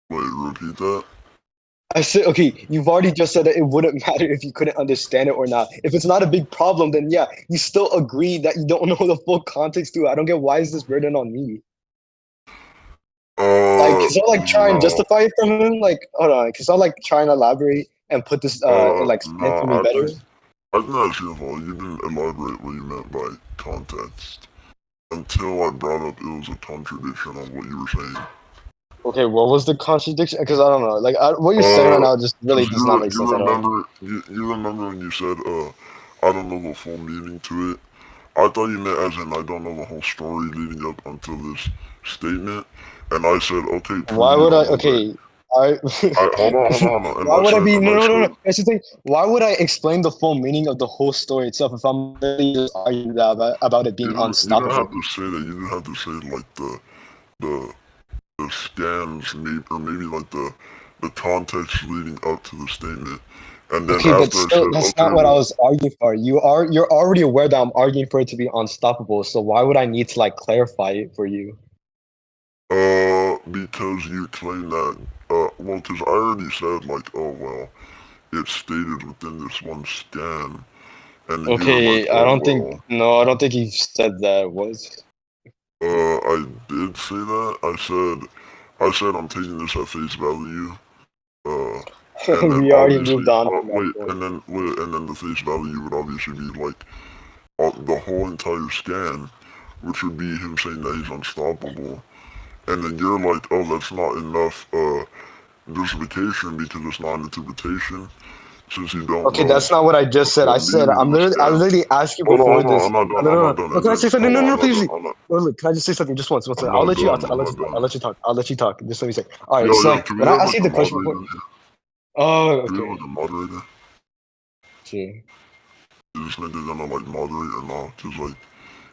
Wait, repeat that. I said, okay, you've already just said that it wouldn't matter if you couldn't understand it or not. If it's not a big problem, then yeah, you still agree that you don't know the full context to it. I don't get why is this burden on me? Like, cause I like try and No. justify it from him. Like, hold on, cause I like try and elaborate and put this and like explain it No. for me better. I think that's your fault. You didn't elaborate what you meant by context until I brought up it was a contradiction on what you were saying. Okay, what was the contradiction? Because I don't know. Like, what you're saying right Uh, now just really cause does not make sense at all. you remember when you said I don't know the full meaning to it. I thought you meant as in I don't know the whole story leading up until this statement, and I said okay, Why prove you would I? don't know that. Okay, I. Hold on, Why would I be? No, no, no, no. That's the thing. Why would I explain the full meaning of the whole story itself if I'm literally just arguing about it being you didn't have unstoppable? to say that. You didn't have to say like the the scans maybe or maybe like the context leading up to the statement, and then Okay, but after I still, said that's okay, not what I well, was arguing for. You're already aware that I'm arguing for it to be unstoppable. So why would I need to like clarify it for you? because you claim that well, because I already said like oh well, it's stated within this one scan, and then you were like Okay, I oh don't think well, no, I don't think you said that was. I did say that. I said I'm taking this at face value. Uh, and then We already obviously, moved on from that point. and then the face value would obviously be like the whole entire scan, which would be him saying that he's unstoppable. And then you're like, oh, that's not enough justification because it's not an interpretation. since you don't Okay, know that's not what I just the said. full I said meaning of the I stand. literally asked you Hold on, before hold on, this. I'm not done. No, I'm no, not no. done. No, can I say something? Hold No, on, no, I'm not please. done. I'm not. No, look, can I just say something? Just once. I'm I'll not let you. done. I'm not I'll done. let you talk. I'll let you talk. Just let me say. All right. Yo, So can we when I have asked like you a the question before. moderator here? Oh, Can we have okay. like a moderator? Sure. This nigga gonna like moderate or not? Cause like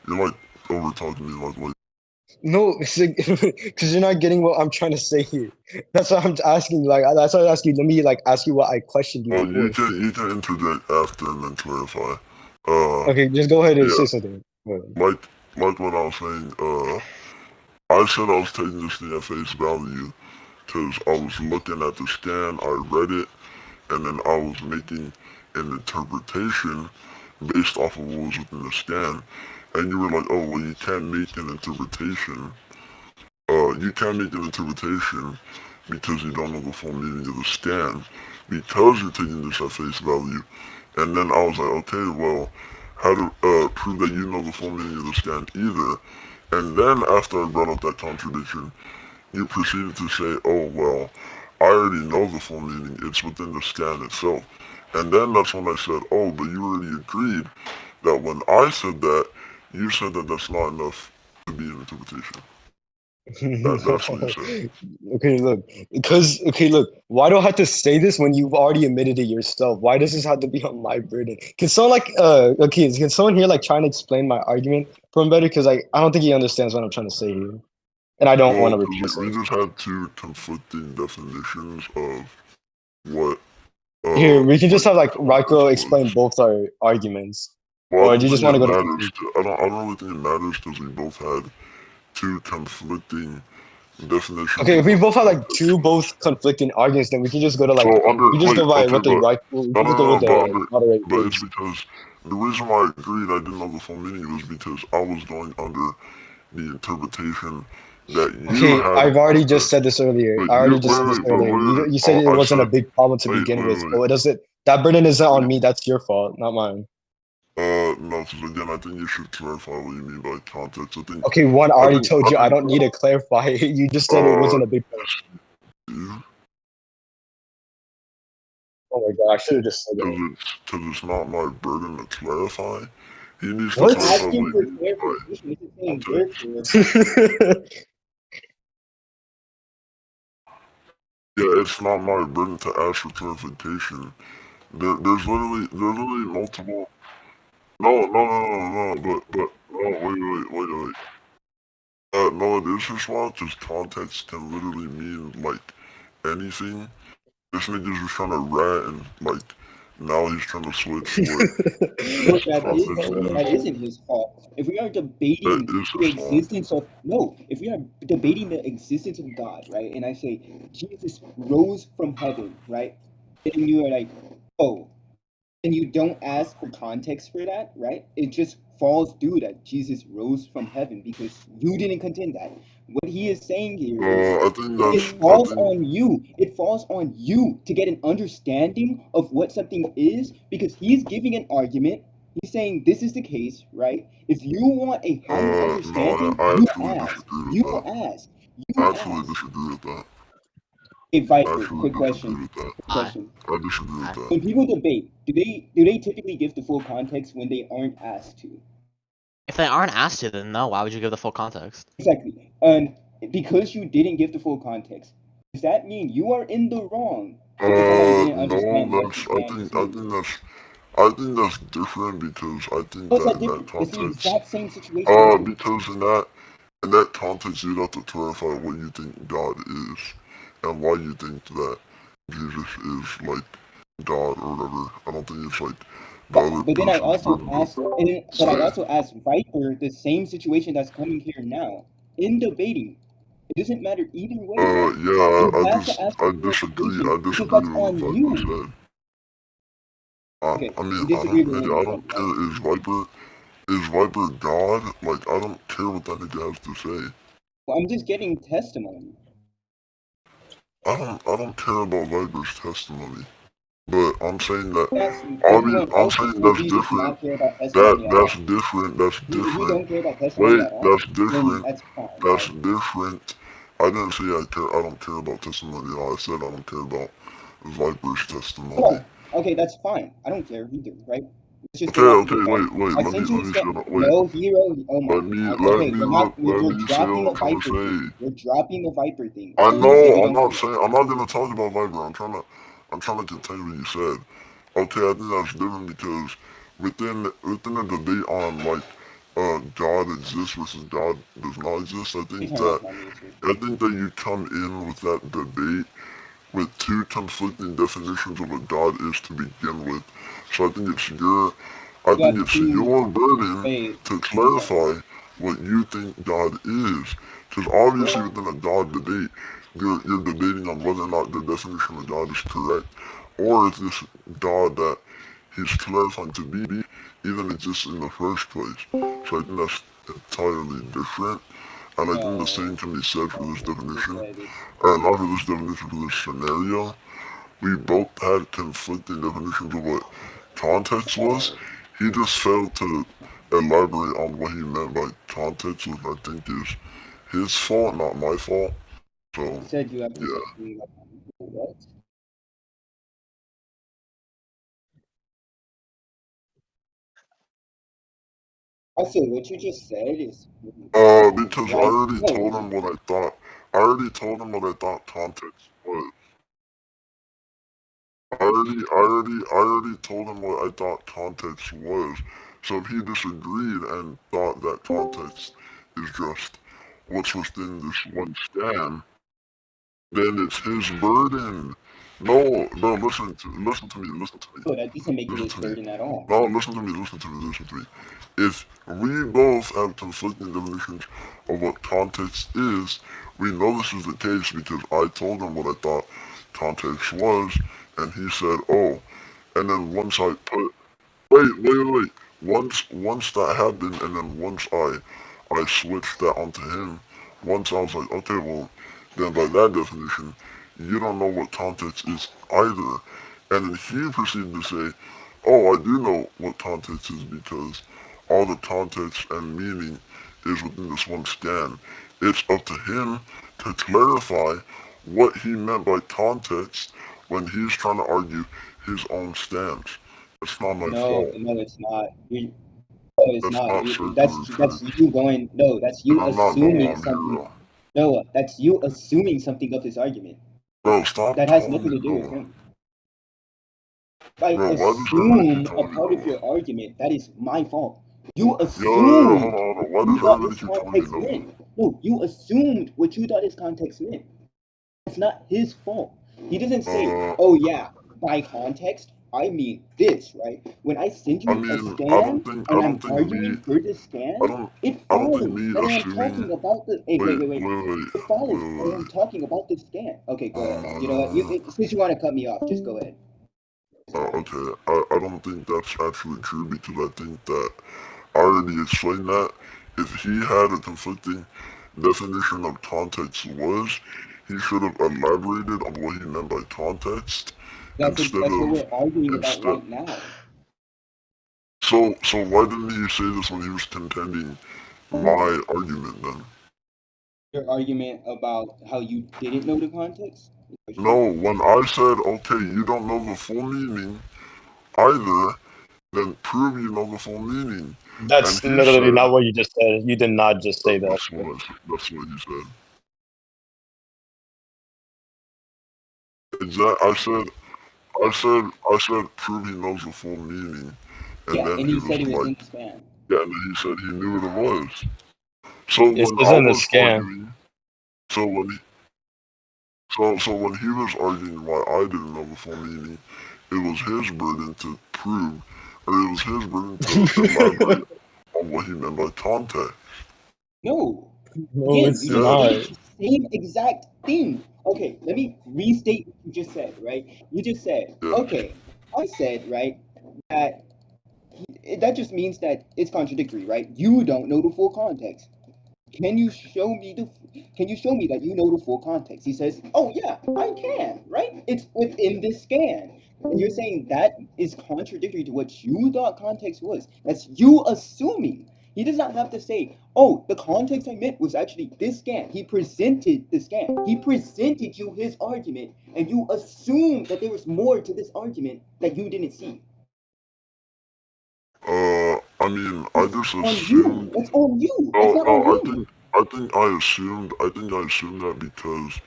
you're like over talking me like No, because you're not getting what I'm trying to say here. That's why I'm asking. Like, that's why I ask you. Let me like ask you what I questioned you oh before. you can interject after and then clarify. Okay, just go ahead and Yeah, say something. Go ahead. like what I was saying. I said I was taking this thing at face value because I was looking at the scan, I read it, and then I was making an interpretation based off of what was within the scan. And you were like, oh, well, you can't make an interpretation. You can't make an interpretation because you don't know the full meaning of the scan because you're taking this at face value. And then I was like, okay, well, how to prove that you know the full meaning of the scan either? And then after I brought up that contradiction, you proceeded to say, oh, well, I already know the full meaning. It's within the scan itself. And then that's when I said, oh, but you already agreed that when I said that, you said that that's not enough to be an interpretation. That's what you said. Okay, look, look, why do I have to say this when you've already admitted it yourself? Why does this have to be on my burden? Can someone like okay, can someone here like trying to explain my argument from better? Because I don't think he understands what I'm trying to say here, and I don't want Well, to because repeat we myself. just had two conflicting definitions of what, Here, we can just like, have like context Raiko explain was. both our arguments, Well, I or do don't you just think want it to go to matters. conclusion? I don't really think it matters because we both had two conflicting definitions Okay, of if we what both have like context two was. both conflicting arguments, then we can just go to like So under we just wait, go by okay, what the but right we no, can no, just go no, with no, but the under, moderate but it's race. because the reason why I agreed I didn't know the full meaning was because I was going under the interpretation that you Okay, had of I've already just said context. this earlier. But I you already just said this but earlier. wait, You said it I wasn't a said big problem to wait, begin wait, with, wait. so it doesn't. That burden isn't on wait. me. That's your fault, not mine. No, because again, I think you should clarify what you mean by context. Okay, one, I already told I you I think, don't need to clarify. You just said it uh, wasn't a big problem. you, Oh my god, I should have just said that. cause it's not my burden to clarify. He needs to You're What? clarify asking what he for means by clarification. This is saying context. therefore. Yeah, it's not my burden to ask for clarification. There's literally multiple. No, no, wait. No, it is his fault, because context can literally mean, like, anything. This nigga's just trying to rat and, like, now he's trying to switch what No, his context that is. isn't his fault. If we are That debating is the his fault. existence of no, if we are debating the existence of God, right, and I say Jesus rose from heaven, right, and you are like, oh, and you don't ask for context for that, right? It just falls through that Jesus rose from heaven because you didn't contend that. What he is saying here is I think it I falls think, on you. It falls on you to get an understanding of what something is because he's giving an argument. He's saying this is the case, right? If you want a higher no, understanding, I you actually ask. disagree with You that. ask. I You actually ask. disagree with that. Hey, I Viper, actually quick disagree question. with that. Quick I, question. I disagree with I. that. When people debate, do they typically give the full context when they aren't asked to? If they aren't asked to, then no. Why would you give the full context? Exactly. And because you didn't give the full context, does that mean you are in the wrong because somebody didn't No, understand what the stand is saying? I think that's different because I think How is that that in that different? It's the context, exact same situation. because in that context, you have to clarify what you think God is and why you think that Jesus is like God or whatever. I don't think it's like the Yeah, other but then I person's also burden to asked, but I say. also asked Viper the same situation that's coming here now in debating. It doesn't matter either way, right? Yeah, You have to ask for clarification I because disagree that's with what on Viper you. said. Okay, I mean, you disagree with what I he said, don't right? care. Is Viper God? Like, I don't care what that nigga has to say. Well, I'm just getting testimony. I don't care about Viper's testimony. But I'm saying that, Asking I mean, everyone I'm else, saying or that's do you just different. not care about testimony at all? That's If you different. don't care about testimony Wait, at all, that's then different. that's fine, That's right? different. I didn't say I don't care about testimony. I said I don't care about Viper's Hold testimony. on. Okay, that's fine. I don't care either, right? Let's just Okay, go off of okay, it, right? wait, I let me sent you a say scan. that. Wait, No, hero. Oh my God. Okay, we're let me say dropping what the I'm trying to Viper say. thing. We're dropping the Viper thing. I You said you know, don't care. I'm not gonna talk about Viper. I'm trying to continue what you said. Okay, I think that's different because within a debate on like God exists versus God does not exist, Let me turn off my music. I think that you come in with that debate with two conflicting definitions of what God is to begin with. So I You think have it's two. your burden Wait, to one second. clarify what you think God is. Because obviously Well, within a God debate, you're debating on whether or not the definition of God is correct, or if this God that he's clarifying to be even exists in the first place. So I think that's entirely different. And I think the no. same can be said for No, this you just definition. said it's. Not for this definition, for this scenario. We both had conflicting definitions of what context was. Oh, He just failed to elaborate on what he meant by context, which I think is his fault, not my fault. So, you said you have yeah. conflicting. What? Also, what you just said is Because I right. already No, told him what I thought. I already told him what I thought context was. I already told him what I thought context was. So if he disagreed and thought that context is just what's within this one scan, then it's his burden. No, listen to me, no, that doesn't make it listen his to me. burden at all. No, listen to me. If we both have conflicting definitions of what context is, we know this is the case because I told him what I thought context was, and he said, oh. And then once I put, wait. Once that happened, and then once I switched that onto him, once I was like, okay, well, then by that definition, you don't know what context is either. And then he proceeded to say, oh, I do know what context is because all the context and meaning is within this one scan. It's up to him to clarify what he meant by context when he's trying to argue his own stance. It's not my No, fault. no, it's not. No, it's That's not. not circular That's research. you going. No, that's And you I'm not assuming going something. here, No, that's you assuming something of his argument bro. Stop that has telling nothing me, to do with bro. him. If I Bro, why does everybody keep assume a telling me, part of no? your argument, that is my fault. You Hold assumed on, hold on. Why what you does thought everybody his keep telling me context no? meant. No, you assumed what you thought his context meant. It's not his fault. He doesn't say, Uh, "Oh yeah, by context, I mean this," right? When I send I you a mean, scan I and don't I'm think me, arguing for the I scan, don't, it I don't think follows me that I am assuming. talking about the. Hey, Wait, wait. wait, wait, It follows wait, that I am wait. talking about the scan. Okay, go ahead. You know what? Uh, Since you want to cut me off, just go ahead. okay. I don't think that's actually true because I think that I already explained that. If he had a conflicting definition of context was, he should have elaborated on what he meant by context instead That's what of we're arguing about instead. right now. So why didn't he say this when he was contending my argument then? Your argument about how you didn't know the context. Is what you're No, saying? when I said, okay, you don't know the full meaning either, then prove you know the full meaning. And That's he literally said, not what you just said. You did not just say that. that's what he said. Exactly. I said, prove he knows the full meaning. And Yeah, then and he he was said it was like, in the span. yeah, and then he said he knew what it was. So This when I isn't a was scam. arguing, so when he, so when he was arguing why I didn't know the full meaning, it was his burden to prove, or it was his burden to elaborate on what he meant by context. No. No, Again, you it's just Yes, not. stated the same exact thing. Okay, let me restate what you just said, right? You just said, yes. okay, I said, right, that that just means that it's contradictory, right? You don't know the full context. Can you show me the can you show me that you know the full context? He says, oh yeah, I can, right? It's within this scan. And you're saying that is contradictory to what you thought context was. That's you assuming. He does not have to say, oh, the context I meant was actually this scan. He presented the scan. He presented you his argument, and you assumed that there was more to this argument that you didn't see. I mean, I just On you. assumed. That's on you. That's Oh, not on oh, him. I think I assumed. I think I assumed that because,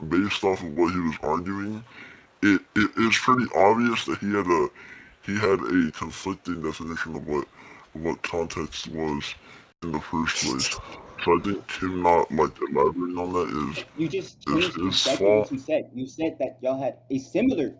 based off of what he was arguing, it is pretty obvious that he had a conflicting definition of what context was in the first place. So I think him not like elaborating on that You just is changed his exactly what fault. you said. You said that y'all had a similar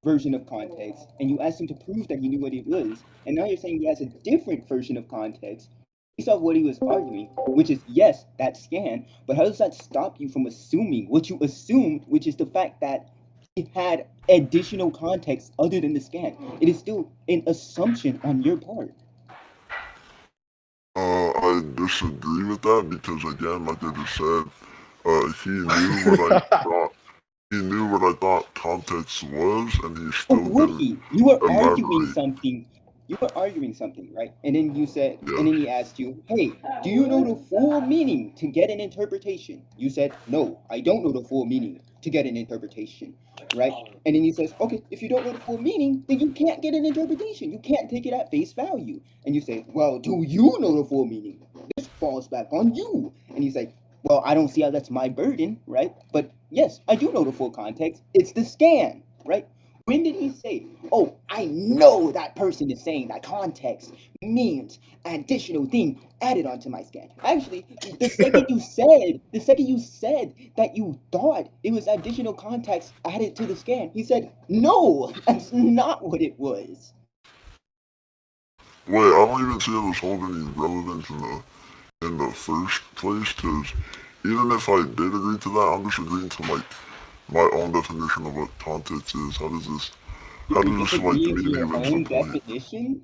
version of context, and you asked him to prove that he knew what it was. And now you're saying he has a different version of context based off what he was arguing, which is yes, that scan. But how does that stop you from assuming what you assumed, which is the fact that it had additional context other than the scan? It is still an assumption on your part. I disagree with that because again, like I just said, he knew what I thought. He knew what I thought context was, and he How still would didn't he? You were arguing elaborate. something. You were arguing something, right? And then you said, and Yes. then he asked you, "Hey, do you know the full meaning to get an interpretation?" You said, "No, I don't know the full meaning to get an interpretation." Right? And then he says, "Okay, if you don't know the full meaning, then you can't get an interpretation. You can't take it at face value." And you say, "Well, do you know the full meaning?" This falls back on you. And he's like, "Well, I don't see how that's my burden, right? But yes, I do know the full context. It's the scan, right?" When did he say, "Oh, I know that person is saying that context means additional thing added onto my scan"? Actually, the second you said that you thought it was additional context added to the scan, he said, "No, that's not what it was." Wait, I don't even see how this holds any relevance in the first place, because even if I did agree to that, I'm just agreeing to like my own definition of what context is. How You does this like disagree with mean your even own support? definition?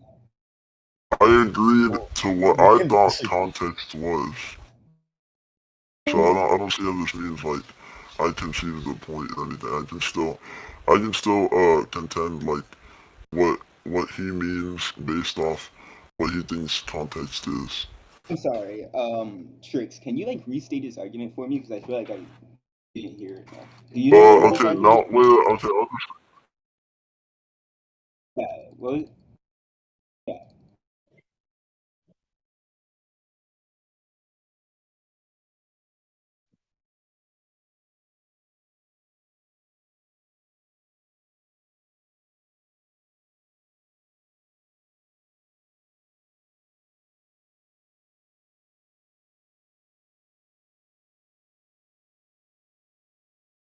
I agreed Well, to what you I can thought disagree. context was, so I don't see how this means like I conceded the point or anything. I can still contend like what he means based off what he thinks context is. I'm sorry, Trix, can you like restate his argument for me? Because I feel like I didn't hear it. Do you know what his Okay, argument? now wait, okay, I'll just Yeah, well, yeah. yeah.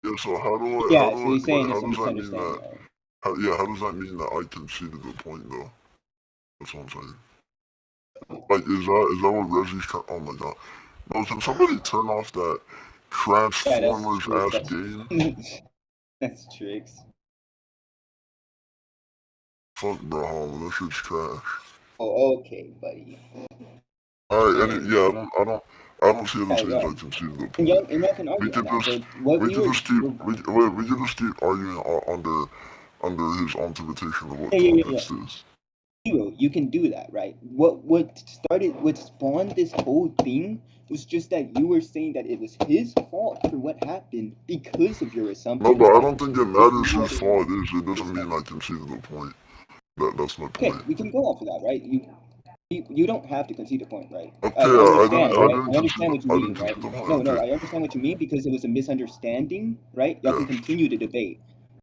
So Yeah, so he's saying how it's a does that mean misunderstanding, that? right? How does that mean that I conceded the point though? That's what I'm saying. Like, is that what Reggie's trying? Oh my god. No, can somebody turn off that Yeah, that's Transformers Trix. ass game? That's Trix. Fuck Brawlhalla, that shit's trash. Oh, okay, buddy. Alright, And I don't see yeah, this as yeah. I conceded the And point. y'all can We argue on could that, just but what we we could were, just keep we could just keep arguing under his own interpretation of what yeah, yeah, yeah, yeah. context is. You can do that, right? What spawned this whole thing was just that you were saying that it was his fault for what happened because of your No, assumptions but I that don't think it there's matters no whose other fault way. it is. It It's doesn't not. mean I conceded the point. That's my Okay, point. we can go off of that, right? You don't have to concede the point, right? Okay, I understand, I right? didn't I understand what you I mean, didn't right? concede the point. No, no, Okay, I understand what you mean because it was a misunderstanding, right? Y'all can yes. continue to debate.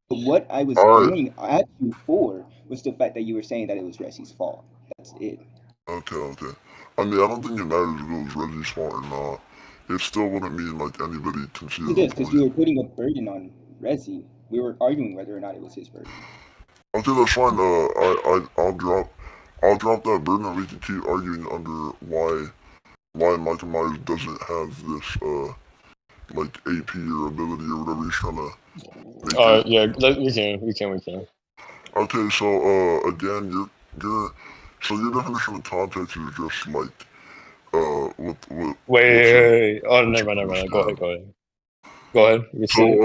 But what I was All right. going at you for was the fact that you were saying that it was Resi's fault. That's it. Okay. I mean, I don't think it matters if it was Reggie's fault or not. It still wouldn't mean like anybody It conceded the does because point. you were putting a burden on Resi. We were arguing whether or not it was his burden. Okay, that's fine. I'll drop that burden, and we can keep arguing under why Michael Myers doesn't have this like AP or ability or whatever he's trying to make it. Yeah, we can. Okay, so again, your so your definition of context is just like Wait. Oh, what's never your mind, never mind. Go ahead, understand. go ahead. Go ahead. You So say.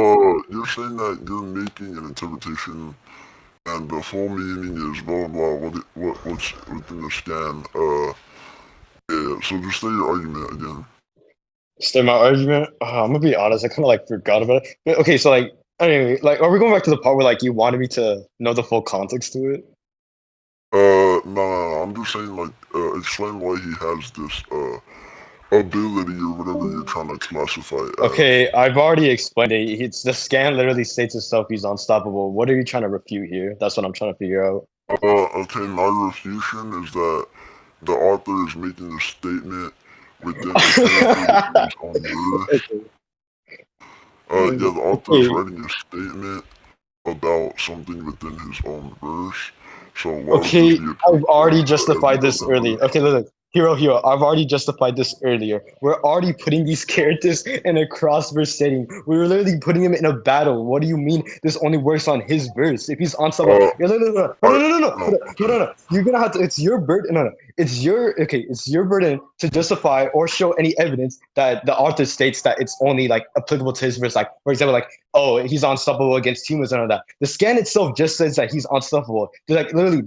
you're saying that you're making an interpretation and the full meaning is blah blah blah what's within the scan. Yeah, so just say your argument again. State my argument. I'm gonna be honest. I kind of like forgot about it. But, okay, so like anyway, like are we going back to the part where like you wanted me to know the full context to it? No, I'm just saying, like, explain why he has this, ability or whatever you're trying to classify it as. Okay, I've already explained it. It's the scan literally states itself he's unstoppable. What are you trying to refute here? That's what I'm trying to figure out. Okay, my refutation is that the author is making a statement within a character within his own verse. Okay. Yeah, the author is Okay. writing a statement about something within his own verse. So why would this Okay, be I've already applicable to every justified this other earlier. verse? Okay, look, Hero, I've already justified this earlier. We're already putting these characters in a cross verse setting. We were literally putting him in a battle. What do you mean this only works on his verse? If he's unstoppable, Uh, no, no, no, no, no, I, no, no, no, no, no, no, okay. no, no. You're gonna have to. It's your burden. No, no. It's your burden to justify or show any evidence that the author states that it's only like applicable to his verse. Like, for example, like, oh, he's unstoppable against humans and all that. The scan itself just says that he's unstoppable. Like, literally,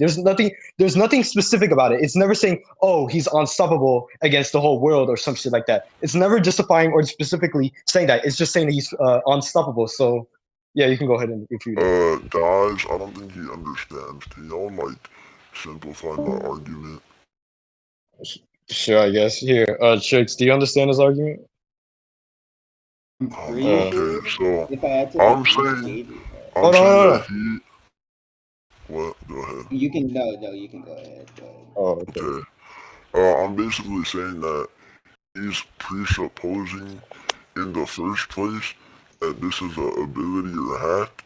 there's nothing specific about it. It's never saying, oh, he's unstoppable against the whole world or some shit like that. It's never justifying or specifically saying that. It's just saying that he's unstoppable. So, yeah, you can go ahead and refute it. Guys, I don't think he understands. Can y'all, like, simplify my argument? Sure, I guess. Here, Chicks, do you understand his argument? I'm pretty Okay, sure so if I had to like I'm saying, restate it, I'm Hold on, saying hold that on. what? Go ahead. you can no, you can go ahead. Go ahead. Oh, okay. Okay. I'm basically saying that he's presupposing in the first place that this is an ability or a hack.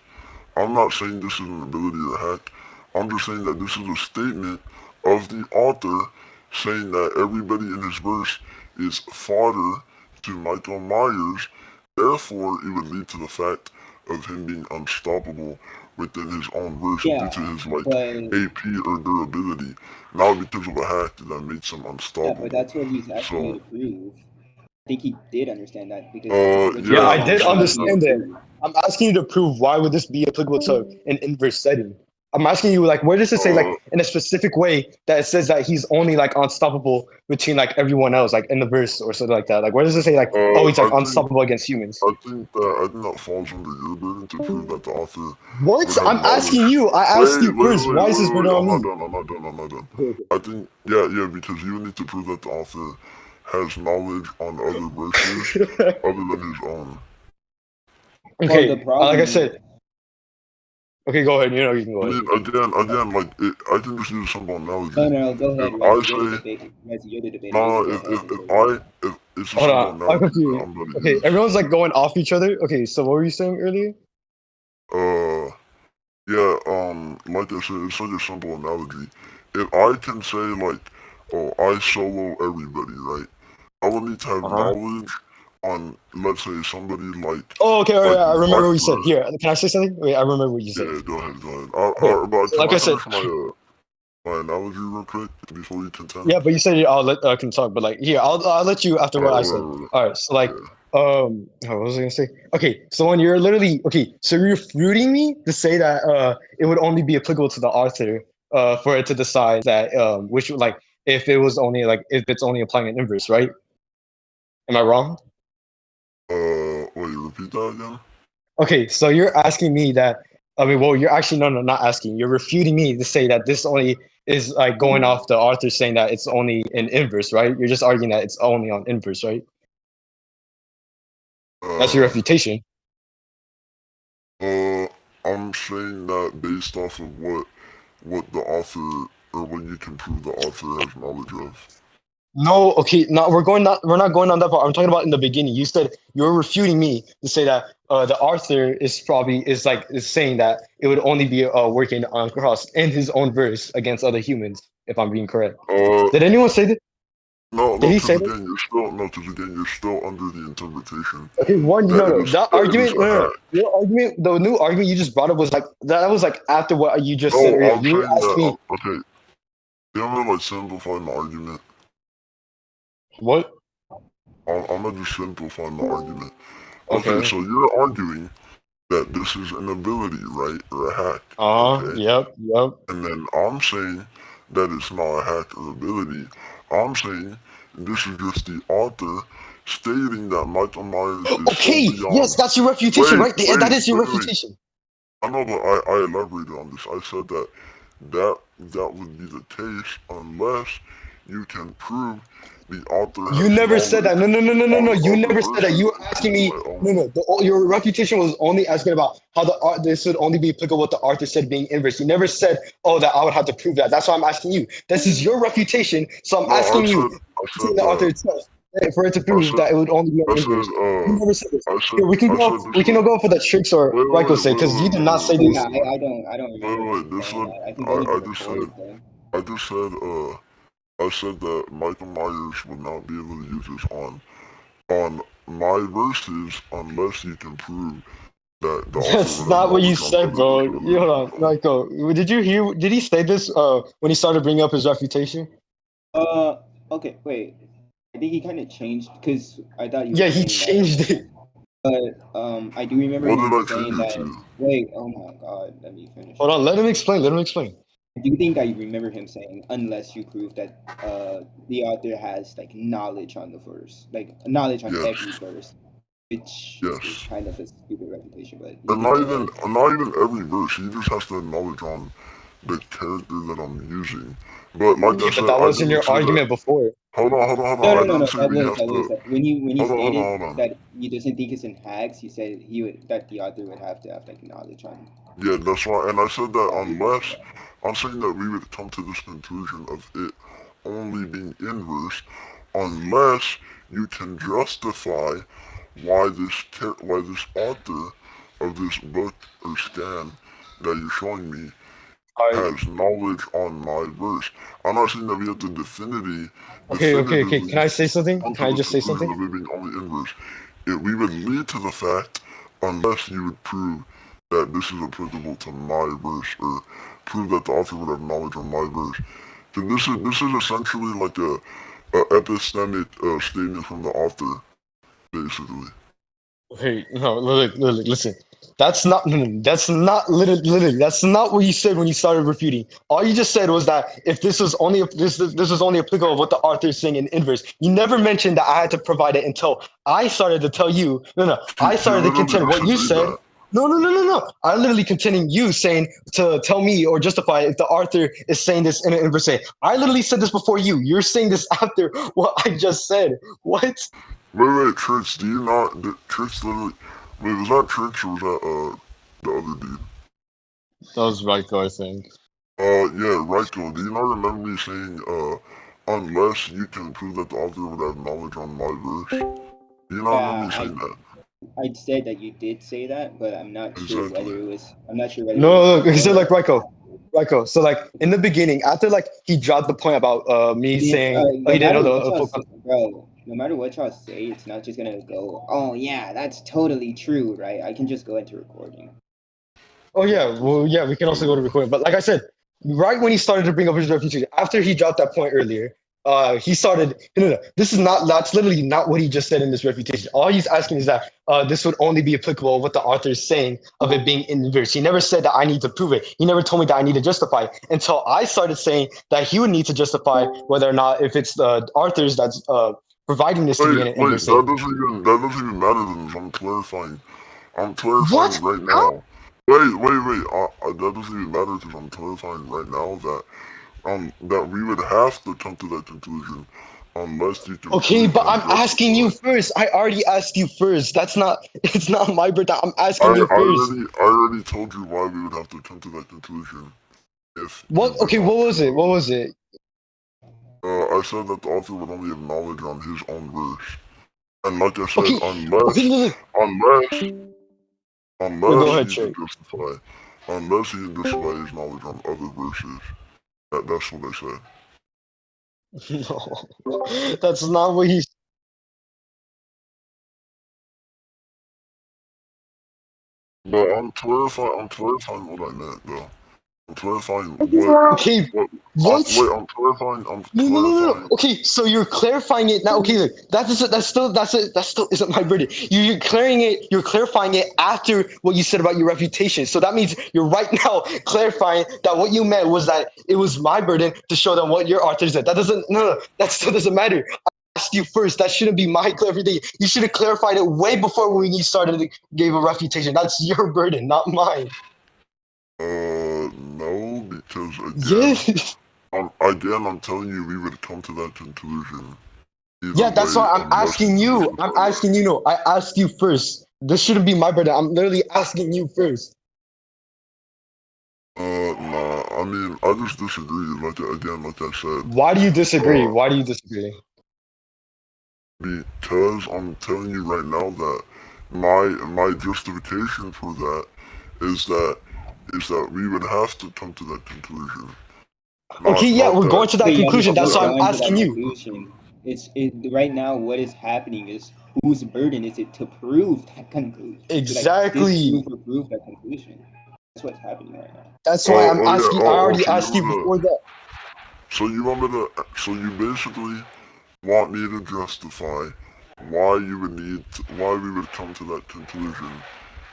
I'm not saying this is an ability or a hack. I'm just saying that this is a statement of the author saying that everybody in his verse is fodder to Michael Myers. Therefore, it would lead to the fact of him being unstoppable within his own verse due Yeah, to his like but AP or durability, not because of a hack that makes him yeah, but unstoppable. that's what he's asking you So, to prove. I think he did understand that because when he Yeah, yeah, says I that, I'm did he's saying asking you to understand that. prove. I'm asking you to prove why would this be applicable to an inverse setting. I'm asking you like where does it say like uh, in a specific way that it says that he's only like unstoppable between like everyone else like in the verse or something like that? Like where does it say like oh he's like I think unstoppable against humans? I think that falls under your burden to prove that the author What? would have I'm asking knowledge. you. I asked you first. Why is this burden Wait. on me? I'm not done. I think, yeah, because you need to prove that the author has knowledge on other verses other than his own. Well, the Okay, like I problem is said, okay, go ahead. You know you can go I ahead. mean, again, like, I can just use a simple analogy. no, go If ahead, I Rezi. You're the say, debater. Rezi, you're the debater. You no, can go ahead and say what you want. if it's a Hold simple on, I'm analogy that confused. I'm gonna Okay, use, everyone's like going off each other. Okay, so what were you saying earlier? uh, yeah, like I said, it's like a simple analogy. If I can say, like, oh, I solo everybody, right? I would need to have Uh-huh. knowledge on, let's say, somebody Oh, okay, all right, like I remember what you said. Viper. Here, can I say something? Wait, I remember what you said. Yeah, go ahead, go ahead. Okay, But so can like I I said, finish my analogy real quick before you contend? yeah, but you said I'll let can talk, but like here, I'll let you after what I said. Whatever. All right, so like, Yeah. what was I gonna say? Okay, so when you're literally okay, so you're refuting me to say that it would only be applicable to the author for it to decide that which like if it was only like if it's only applying an inverse, right? Am I wrong? Wait, repeat that again? Okay, so you're asking me that. I mean, well, you're actually no, not asking. You're refuting me to say that this only is like going off the author saying that it's only in inverse, right? You're just arguing that it's only on inverse, right? That's your Uh, refutation. uh, I'm saying that based off of what the author, or what you can prove the author has knowledge of. No, okay, we're not going on that part. I'm talking about in the beginning. You said you're refuting me to say that the author is saying that it would only be working on cross in his own verse against other humans, if I'm being correct. Uh, Did anyone say that? Did he say that? no, because again, you're still under the interpretation Okay, one, that that it is argument, a hack. your argument, the new argument you just brought up was like that was like after what you just said No, earlier. I'm You were saying asking that, me okay, yeah, I'm gonna like simplify my argument. what? I'm gonna just simplify my argument. Okay, Okay. so you're arguing that this is an ability, right? Or a hack, okay? Yep, yep. And then I'm saying that it's not a hack or ability. I'm saying this is just the author stating that Michael Myers is Okay, solely yes, on. that's your refutation, right? That is your Wait. refutation. I know, but I elaborated on this. I said that would be the case unless you can prove the author You has never said that. knowledge No. on You other never said that. verses You were asking me. by No. Your refutation was only asking about how the art. This would only be applicable what the author said being inverse. You never said, "Oh, that I would have to prove that." That's why I'm asking you. This is your refutation, so I'm No, asking you, I saying said the author that itself, for it to I prove said that it would only be I an said inverse. You never said this. Here, we can I go. said this We can would go for the tricks or Rico say because you did not say Oh yeah, this. I don't remember him this saying would that. I can go to the I just record said thing. I just said I said that Michael Myers would not be able to use this on my verses unless you can prove that the author That's would have not what you knowledge on said, other bro. verses of You hold on, it. Rico. Did you hear? Did he say this? When he started bringing up his refutation. Uh, okay, wait. I think he kind of changed because I thought he Yeah, was he saying that. changed it. But I do remember What did him I saying change it that. to? Wait, oh my God, let me finish. Hold on, let him explain. Let him explain. I do think I remember him saying, unless you prove that the author has like knowledge on the verse, like knowledge on every Yes, verse, which is yes. kind of a stupid reputation. But you And can go ahead. not even every verse. He just has to have knowledge on the character that I'm using. But like I Yeah, but said, that I wasn't didn't your say that. argument before. Hold No, on. no, I no, didn't no. say That we was have that was to. that. When he stated Hold on. that he doesn't think it's in hacks, he said he would that the author would have to have like knowledge on. Yeah, that's why. And I said that Yeah, he did say unless that. I'm saying that we would come to this conclusion of it only being inverse, unless you can justify why this author of this book or scan that you're showing me Alright. has knowledge on my verse. I'm not saying that we have to Okay. Can definitively I say something? come Can to I the just say conclusion something? of it being only inverse. We would lead to the fact unless you would prove that this is applicable to my verse or prove that the author would have knowledge on my verse. So this is essentially like a epistemic statement from the author, basically. Hey, no, listen. That's not, that's not literally, that's not what you said when you started refuting. All you just said was that if this was only, this was only applicable of what the author is saying in inverse. You never mentioned that I had to provide it until I started to tell you, I He started to literally contend just what you agreed said. that. No. I literally contending you saying to tell me or justify if the author is saying this in an inverse. Say, I literally said this before you. You're saying this after what I just said. What? Wait, Trix, do you not, Trix literally, wait, was that Trix or was that, the other dude? That was Raiko, I think. Yeah, Raiko, do you not remember me saying, unless you can prove that the author would have knowledge on my verse? Do you not remember Yeah, me saying that? I said that you did say that, but I'm not sure Exactly. whether it was. I'm not sure whether it was No, look, he said before. like Raiko. So like in the beginning, after like he dropped the point about me saying, oh, No he didn't know matter the what y'all full say, context. bro, no matter what y'all say, it's not just gonna go, oh yeah, that's totally true, right? I can just go into recording. Oh If you yeah, want to. well yeah, we can also go to recording. But like I said, right when he started to bring up his reputation, after he dropped that point earlier, he started. No. This is not. That's literally not what he just said in this refutation. All he's asking is that this would only be applicable of what the author is saying of it being inverse. He never said that I need to prove it. He never told me that I need to justify it until I started saying that he would need to justify whether or not if it's the authors that's providing this to be in an inverse. Say, That doesn't even matter then. I'm clarifying. I'm clarifying what? right now. Wait. That doesn't even matter because I'm clarifying right now that we would have to come to that conclusion unless you can Okay, prove but and I'm asking justify. you first. I already asked you first. That's not. It's not my birthday. I'm asking you first. I already told you why we would have to come to that conclusion if you What? did Okay. not What was prove it? What otherwise. was it? I said that the author would only have knowledge on his own verse. And like I said, Okay. Okay. Look. unless, No, go unless ahead, you can Trey. justify, unless you can justify his knowledge on other verses. That's what I said. No, that's not what he. But I'm clarifying what I meant though. I'm clarifying what. Okay, What? what? Wait, I'm clarifying. I'm No. clarifying. Okay, so you're clarifying it now. Okay, look, that still isn't my burden. You're clearing it. You're clarifying it after what you said about your reputation. So that means you're right now clarifying that what you meant was that it was my burden to show them what your author said. That doesn't. No. That still doesn't matter. I asked you first. That shouldn't be my clarification. You should have clarified it way before when you started gave a refutation. That's your burden, not mine. No, because Yes. I'm telling you, we would come to that conclusion either Yeah, that's way, why I'm unless you asking you. I'm justify that. asking you. No, I asked you first. This shouldn't be my burden. I'm literally asking you first. Nah. I mean, I just disagree. Like I said, Why do you disagree? uh, Why do you disagree? because I'm telling you right now that my justification for that is that we would have to come to that conclusion. Okay, yeah, Not we're that. going to that Okay, yeah, conclusion. That's we're why I'm going to that asking you. conclusion. Right now. What is happening is whose burden is it to prove that conclusion? To like Exactly. disprove or prove that conclusion. That's what's happening right now. That's why I'm Oh yeah. asking. I already So you asked you want me to? before that. So you want me to? So you basically want me to justify why you would why we would come to that conclusion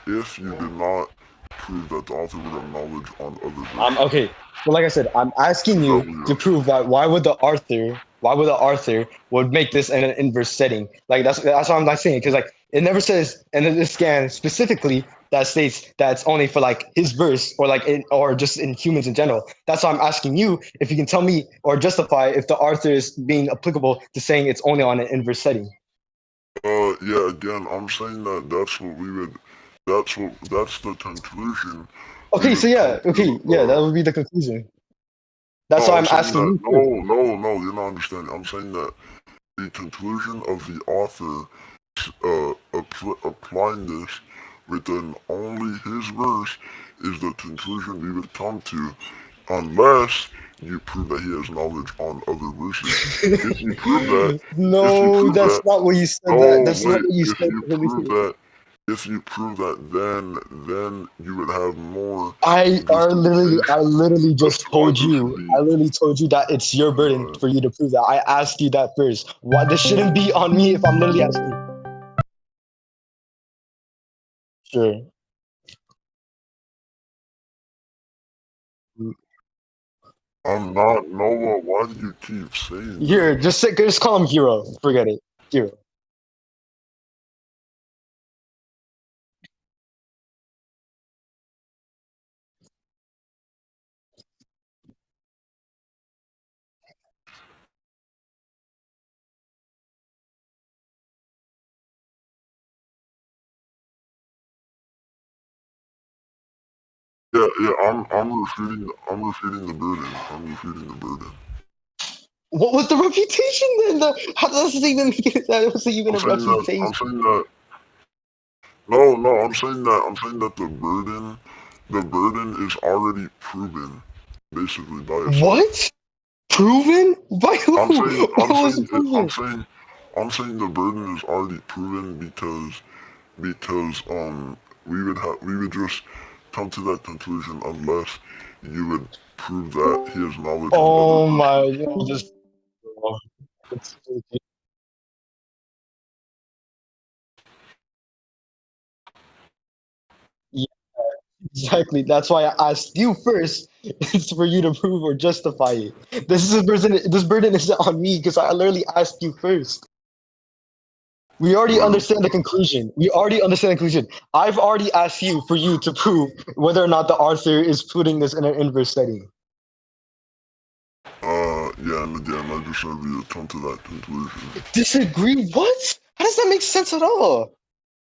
if you did not prove that the author would have knowledge on other verses. Okay. So like I said, I'm asking Is that you what to you're prove why would the author would make this in an inverse setting? Like that's what I'm not saying because like it never says in the scan specifically that states that's only for like his verse or like or just in humans in general. That's why I'm asking you if you can tell me or justify if the author is being applicable to saying it's only on an inverse setting. Yeah, again, I'm saying that that's what we would, that's the conclusion we Okay, so would come yeah, okay, to. yeah, that would be the conclusion. That's No, why I'm I'm saying asking that, you first. no, you're not understanding. I'm saying that the conclusion of the author, applying this within only his verse is the conclusion we would come to, unless you prove that he has knowledge on other verses. If you prove that, if you No, prove that's that, not what you said. That no, that's not wait, what you if said. you prove that, then you would have more I justification literally as just to why told this should you. be. I literally told you that it's your burden Uh, for you to prove that. I asked you that first. Why this shouldn't be on me if I'm literally asking. Sure. I'm not Noah. Why do you keep saying that? Here, just call him Hero. Forget it. Hero. Yeah. I'm refuting the burden. I'm refuting the burden. What was the reputation then? How does this even make it? That was even I'm a saying that. reputation. I'm saying that. No. I'm saying that. I'm saying that the burden is already proven, basically by itself. What? Proven? By who? I'm saying. What was proven? I'm saying the burden is already proven because we would just come to that conclusion unless you would prove that he has knowledge on other Oh my verses. god. Just, yeah, exactly. That's why I asked you first. It's for you to prove or justify it. This burden isn't on me because I literally asked you first. We already Well, understand the conclusion. We already understand the conclusion. I've already asked you for you to prove whether or not the author is putting this in an inverse setting. yeah, and again, I just said we would come to that conclusion. Disagree? What? How does that make sense at all?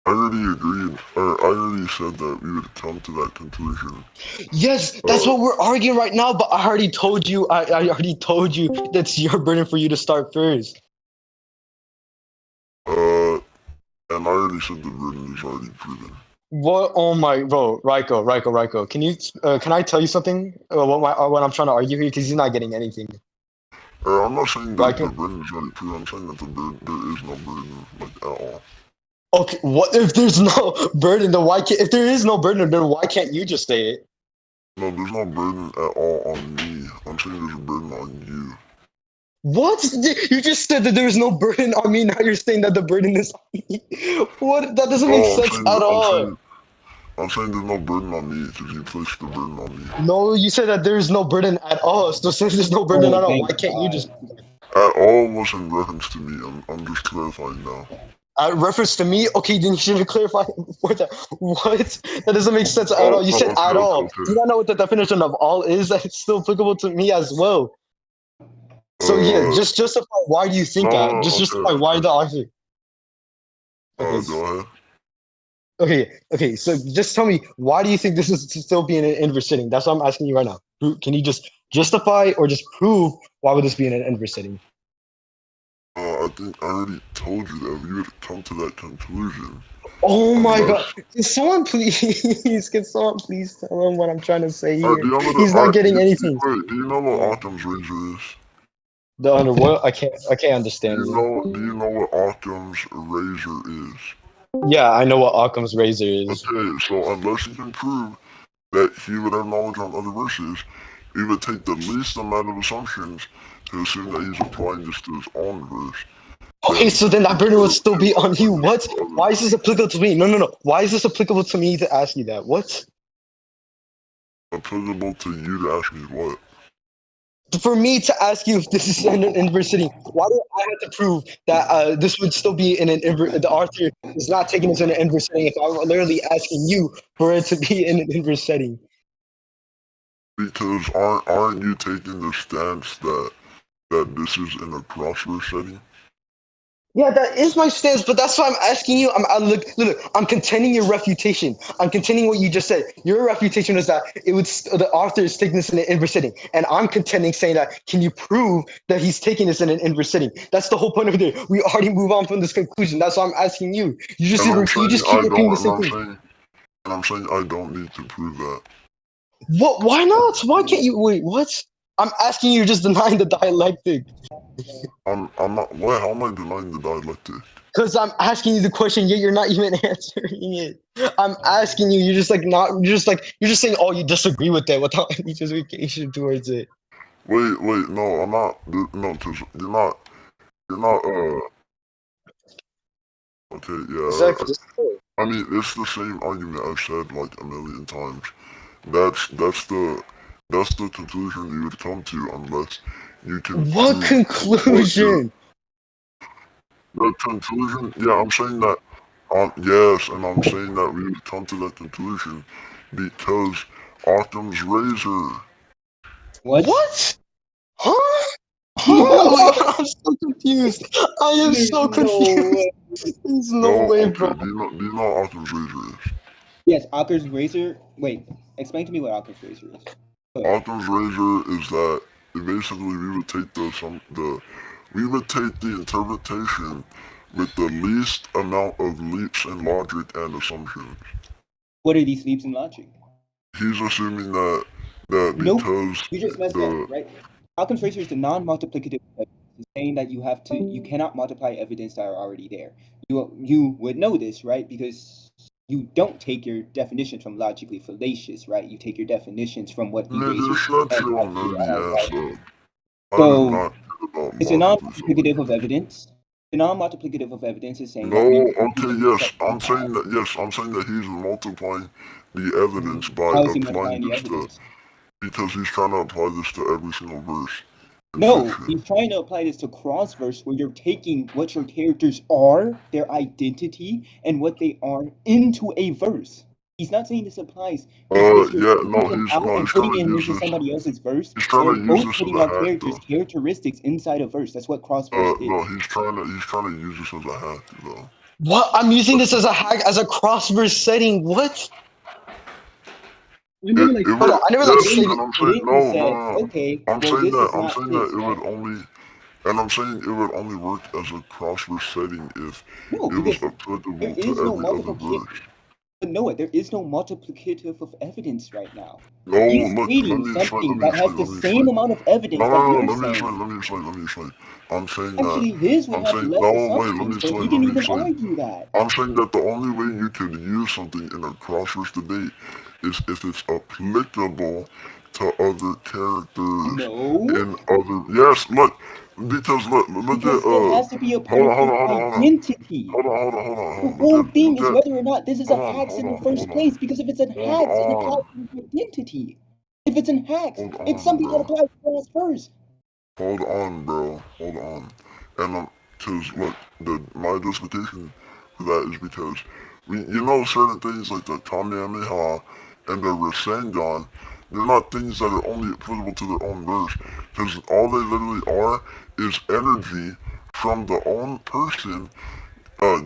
I already agreed, or I already said that we would come to that conclusion. Yes, that's Uh, what we're arguing right now. But I already told you. I already told you that's your burden for you to start first. uh, and I already said the burden is already proven. What? Oh my, bro, Raiko. Can I tell you something? What I'm trying to argue here because he's not getting anything. I'm not saying that the Raiko. burden is already proven. I'm saying that there is no burden, like, at all. Okay, what if there's no burden? Then why can't? If there is no burden, then why can't you just say it? No, there's no burden at all on me. I'm saying there's a burden on you. What? You just said that there is no burden on me. Now you're saying that the burden is on me. What? That doesn't make No, sense at all. I'm saying there's no burden on me because you placed the burden on me. No, you said that there is no burden at all. So since there's no burden Oh, at all, thank why can't you just God. At all was in reference to me. I'm just clarifying now. reference to me? Okay, then you should clarify what that. What? That doesn't make sense at all. You said at all. Do you not know what the definition of all is? That it's still applicable to me as well. So yeah, just justify why do you think that? Just justify why the argument. Okay. Go ahead. Okay. So just tell me why do you think this is still being an inverse sitting? That's what I'm asking you right now. Can you just justify or just prove why would this be an inverse sitting? I think I already told you that we would come to that conclusion. Oh my God! Unless, Can someone please? Can someone please tell him what I'm trying to say do here? you know He's not getting anything. wait, do you know what Occam's razor is? The under what? I can't understand you. Do you know what Occam's razor is? Yeah, I know what Occam's razor is. Okay, so unless you can prove that he would have knowledge on other verses, we would take the least amount of assumptions to assume that he's applying this to his own verse. Okay, so then that burden would still be on you. What? Why is this applicable to me? No. Why is this applicable to me to ask you that? What? Applicable to you to ask me what? For me to ask you if this is an inverse sitting, why do I have to prove that this would still be in an inverse? The author is not taking this in an inverse setting. If I'm literally asking you for it to be in an inverse setting. Because aren't you taking the stance that this is in a crossword setting? Yeah, that is my stance, but that's why I'm asking you. Look, I'm contending your refutation. I'm contending what you just said. Your refutation is that the author is taking this in an inverse setting, and I'm contending saying that can you prove that he's taking this in an inverse setting? That's the whole point of it. We already move on from this conclusion. That's why I'm asking you. You And I'm just saying keep I repeating the don't, same thing. and I'm saying I don't need to prove that. What? Why not? Why can't you? Wait, what? I'm asking you. You're just denying the dialectic. I'm not. Why? How am I denying the dialectic? Because I'm asking you the question, yet you're not even answering it. I'm asking you. You're just like not. You're just saying, "Oh, you disagree with it," without any justification towards it. Wait. No, I'm not. No, cause you're not. You're not. Okay. Yeah. Exactly. I mean, it's the same argument I've said like a million times. That's the conclusion you would come to unless you can What prove what you're. conclusion? The conclusion. Yeah, I'm saying that. Yes, and I'm saying that we would come to that conclusion because Occam's razor. What? Huh? What? Huh? I'm so confused. I am There's so no confused. way. There's no No, way, okay. bro. Do you know what Occam's razor is? Yes, Occam's razor. Wait, explain to me what Occam's razor is. Occam's razor is that basically we would take the interpretation with the least amount of leaps in logic and assumptions. What are these leaps in logic? He's assuming that Nope, because you just messed up, the right? Occam's razor is the non-multiplicative evidence. It's saying that you cannot multiply evidence that are already there. You would know this, right? Because you don't take your definitions from logically fallacious, right? You take your definitions from what the nigga razor shut says your actually are, nerdy ass right? up. I did So not care about it's a logically non-multiplicative fallacious. of evidence. The non-multiplicative of evidence is saying No, that we okay, can yes, accept I'm saying that he's multiplying the evidence by how is he applying multiplying the this to evidence? because he's trying to apply this to every single verse in No, fiction. he's trying to apply this to cross-verse where you're taking what your characters are, their identity, and what they are into a verse. He's not saying this applies because you're Yeah, taking them out and he's putting trying to it use into this. somebody else's verse. He's trying They're to use both this as putting a out hack, characters' though. characteristics inside a verse. That's what cross-verse is. No, he's trying to use this as a hack, though. What? I'm using this as a hack, as a cross-verse setting. What? I never like It Hold would, on. I never like put yes, in, said. and I'm put saying in and said, no. okay, well this is I'm not saying that this, it right? would only, and I'm saying it would only work as a cross-verse setting if No, it was because there applicable to is no every other multiplication. verse. No, there is no multiplicative of evidence right now. No, He's look, stating something that has the let me same explain. amount of evidence that No, you're saying. let me explain. I'm saying that, Actually, his would I'm have saying, less no, wait, assumptions, so he let didn't me even explain. argue that. I'm saying that the only way you could use something in a cross-verse debate is if it's applicable to other characters No, in other. Yes, look, because look because at it has to be a part hold of on, hold his on, hold on, hold on. identity. Hold on, hold on, hold on, The hold on. whole thing Look is at, whether or not this is a hold on, hacks hold in the on, first hold on, place. Because if it's a hold hacks, it applies on, to his identity. If it's in hacks, hold it's on, something that bro. applies to us first. Hold on, bro. Hold on. And cause look, my justification for that is because certain things like the Kamehameha and the Rasengan, they're not things that are only applicable to their own verse. Cause all they literally are is energy from the own person,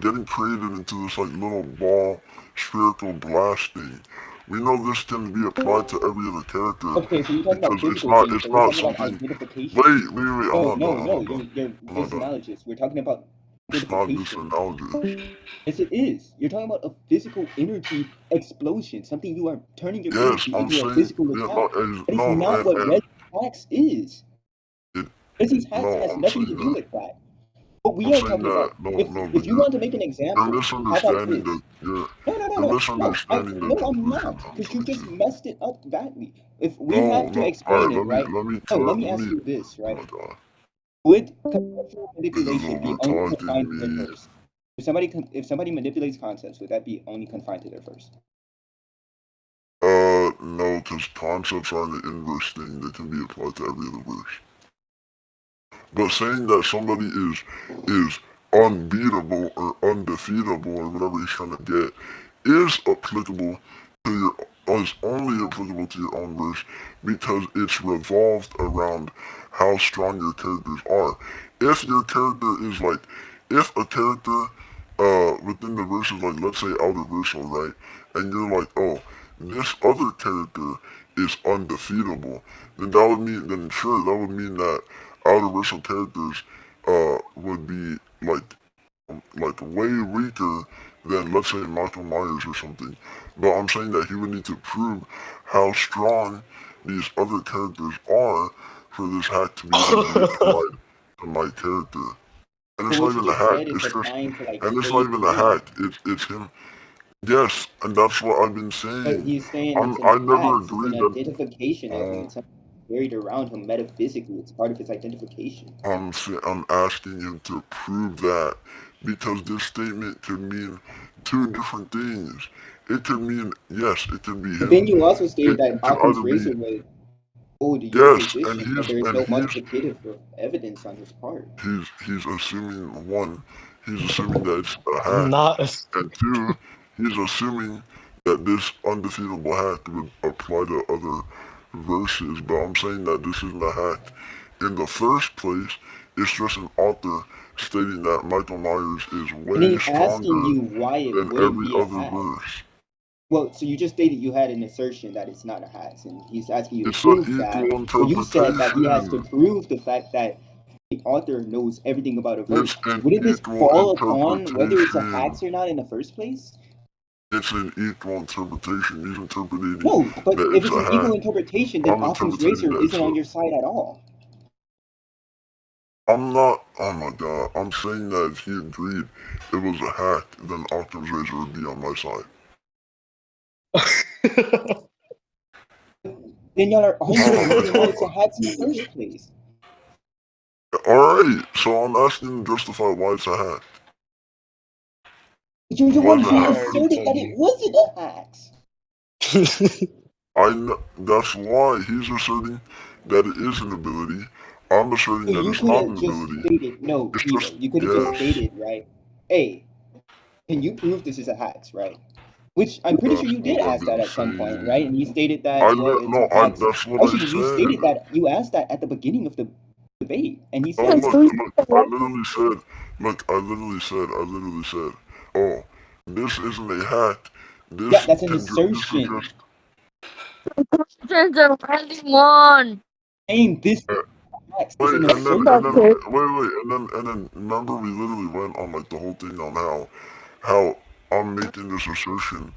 getting created into this like little ball spherical blast thing. We know this can be applied to every other character Okay, so you're talking about because physical things, it's so we're not talking about something. identification. Wait, I'm No, not no, done. I'm no, not done. you're I'm not done. disanalogous. We're talking about It's not identification. disanalogous. Yes, it is. You're talking about a physical energy explosion, something you are turning your Yes, energy I'm into a saying physical yeah, attack. That is no, not what and Red Hacks is. it Rezi's hacks no, has I'm nothing to saying do that. with that. What we I'm are saying talking that about, no, if but you want to make an you're example, how about misunderstanding this? No, no, no, you're no, no. misunderstanding the No, I'm conclusions not, I'm because you coming just to. messed it up badly. If we No, have to no. All explain right, it, right? No, let me let ask me. you this, Oh right? my god, Would conceptual niggas manipulation be over only talking confined to their me. first? If somebody manipulates concepts, would that be only confined to their first? No, because concepts aren't an inverse thing. They can be applied to every other verse. But saying that somebody is unbeatable or undefeatable or whatever he's trying to get is applicable to is only applicable to your own verse because it's revolved around how strong your characters are. If your character is like, if a character within the verse is like, let's say outer right, and you're like, oh, this other character is undefeatable, then that would mean, then sure, that would mean that outer characters would be like way weaker than let's say Michael Myers or something. But I'm saying that he would need to prove how strong these other characters are for this hack to be able to be applied to my character. And So it's not what you even a just hack. said is It's just, applying to like and it's not phase even a one, hack. It's him. Yes, and that's what I've been but saying. he's saying it's I an never hacks, it's an agreed that. identification of him, Um, it's something carried around him metaphysically. It's part of his identification. I'm asking you to prove that because this statement could mean two different things. It could mean yes, it could be But then him. you also stated that It could Occam's either be razor would hold your yes, and position, that there is no he's multiplicative evidence on his part. he's assuming one, he's assuming that it's a I'm hack, not. and two, he's assuming that this undefeatable hack would apply to other verses. But I'm saying that this isn't a hack. In the first place, it's just an author stating that Michael Myers is And way he's asking stronger you why it than wouldn't every be a other hack. verse. Well, so you just stated you had an assertion that it's not a hack, and he's asking you to It's an prove that. equal But you said that he has to interpretation. prove the fact that the author knows everything about a It's verse. an Wouldn't this equal fall upon whether it's a interpretation. hacks or not in the first place? It's an equal interpretation. He's interpreting No, but that if it's it's a an equal hack. interpretation, then I'm Occam's interpreting razor that it's isn't a. on your side at all. I'm not. Oh my god. I'm saying that if he agreed it was a hack, then Occam's razor would be on my side. Then y'all are arguing whether or not it's a Oh, hacks in the first place. alright, so I'm asking you to justify why it's a hack. You're the Why one is it I who hack? already asserted told that it you. wasn't a hacks. That's why he's asserting that it is an ability. I'm asserting So that you it's could not have an just ability. stated, no, It's Peter, just, you could have just yes. stated, right? Hey, can you prove this is a hacks, right? Which I'm pretty sure That's you did what I've ask that been at some point, right? saying. And you stated that, well, it's a hacks. That's what I Actually, you stated said. that you asked that at the beginning of the debate, and he Oh, said, I literally said, oh, this isn't a hack. yeah, that's an This is assertion. just, Since the Rezi Won. Saying this is uh, hacks is wait, an and then, Okay. assertion. and then, remember we literally went on like the whole thing on how I'm making this assertion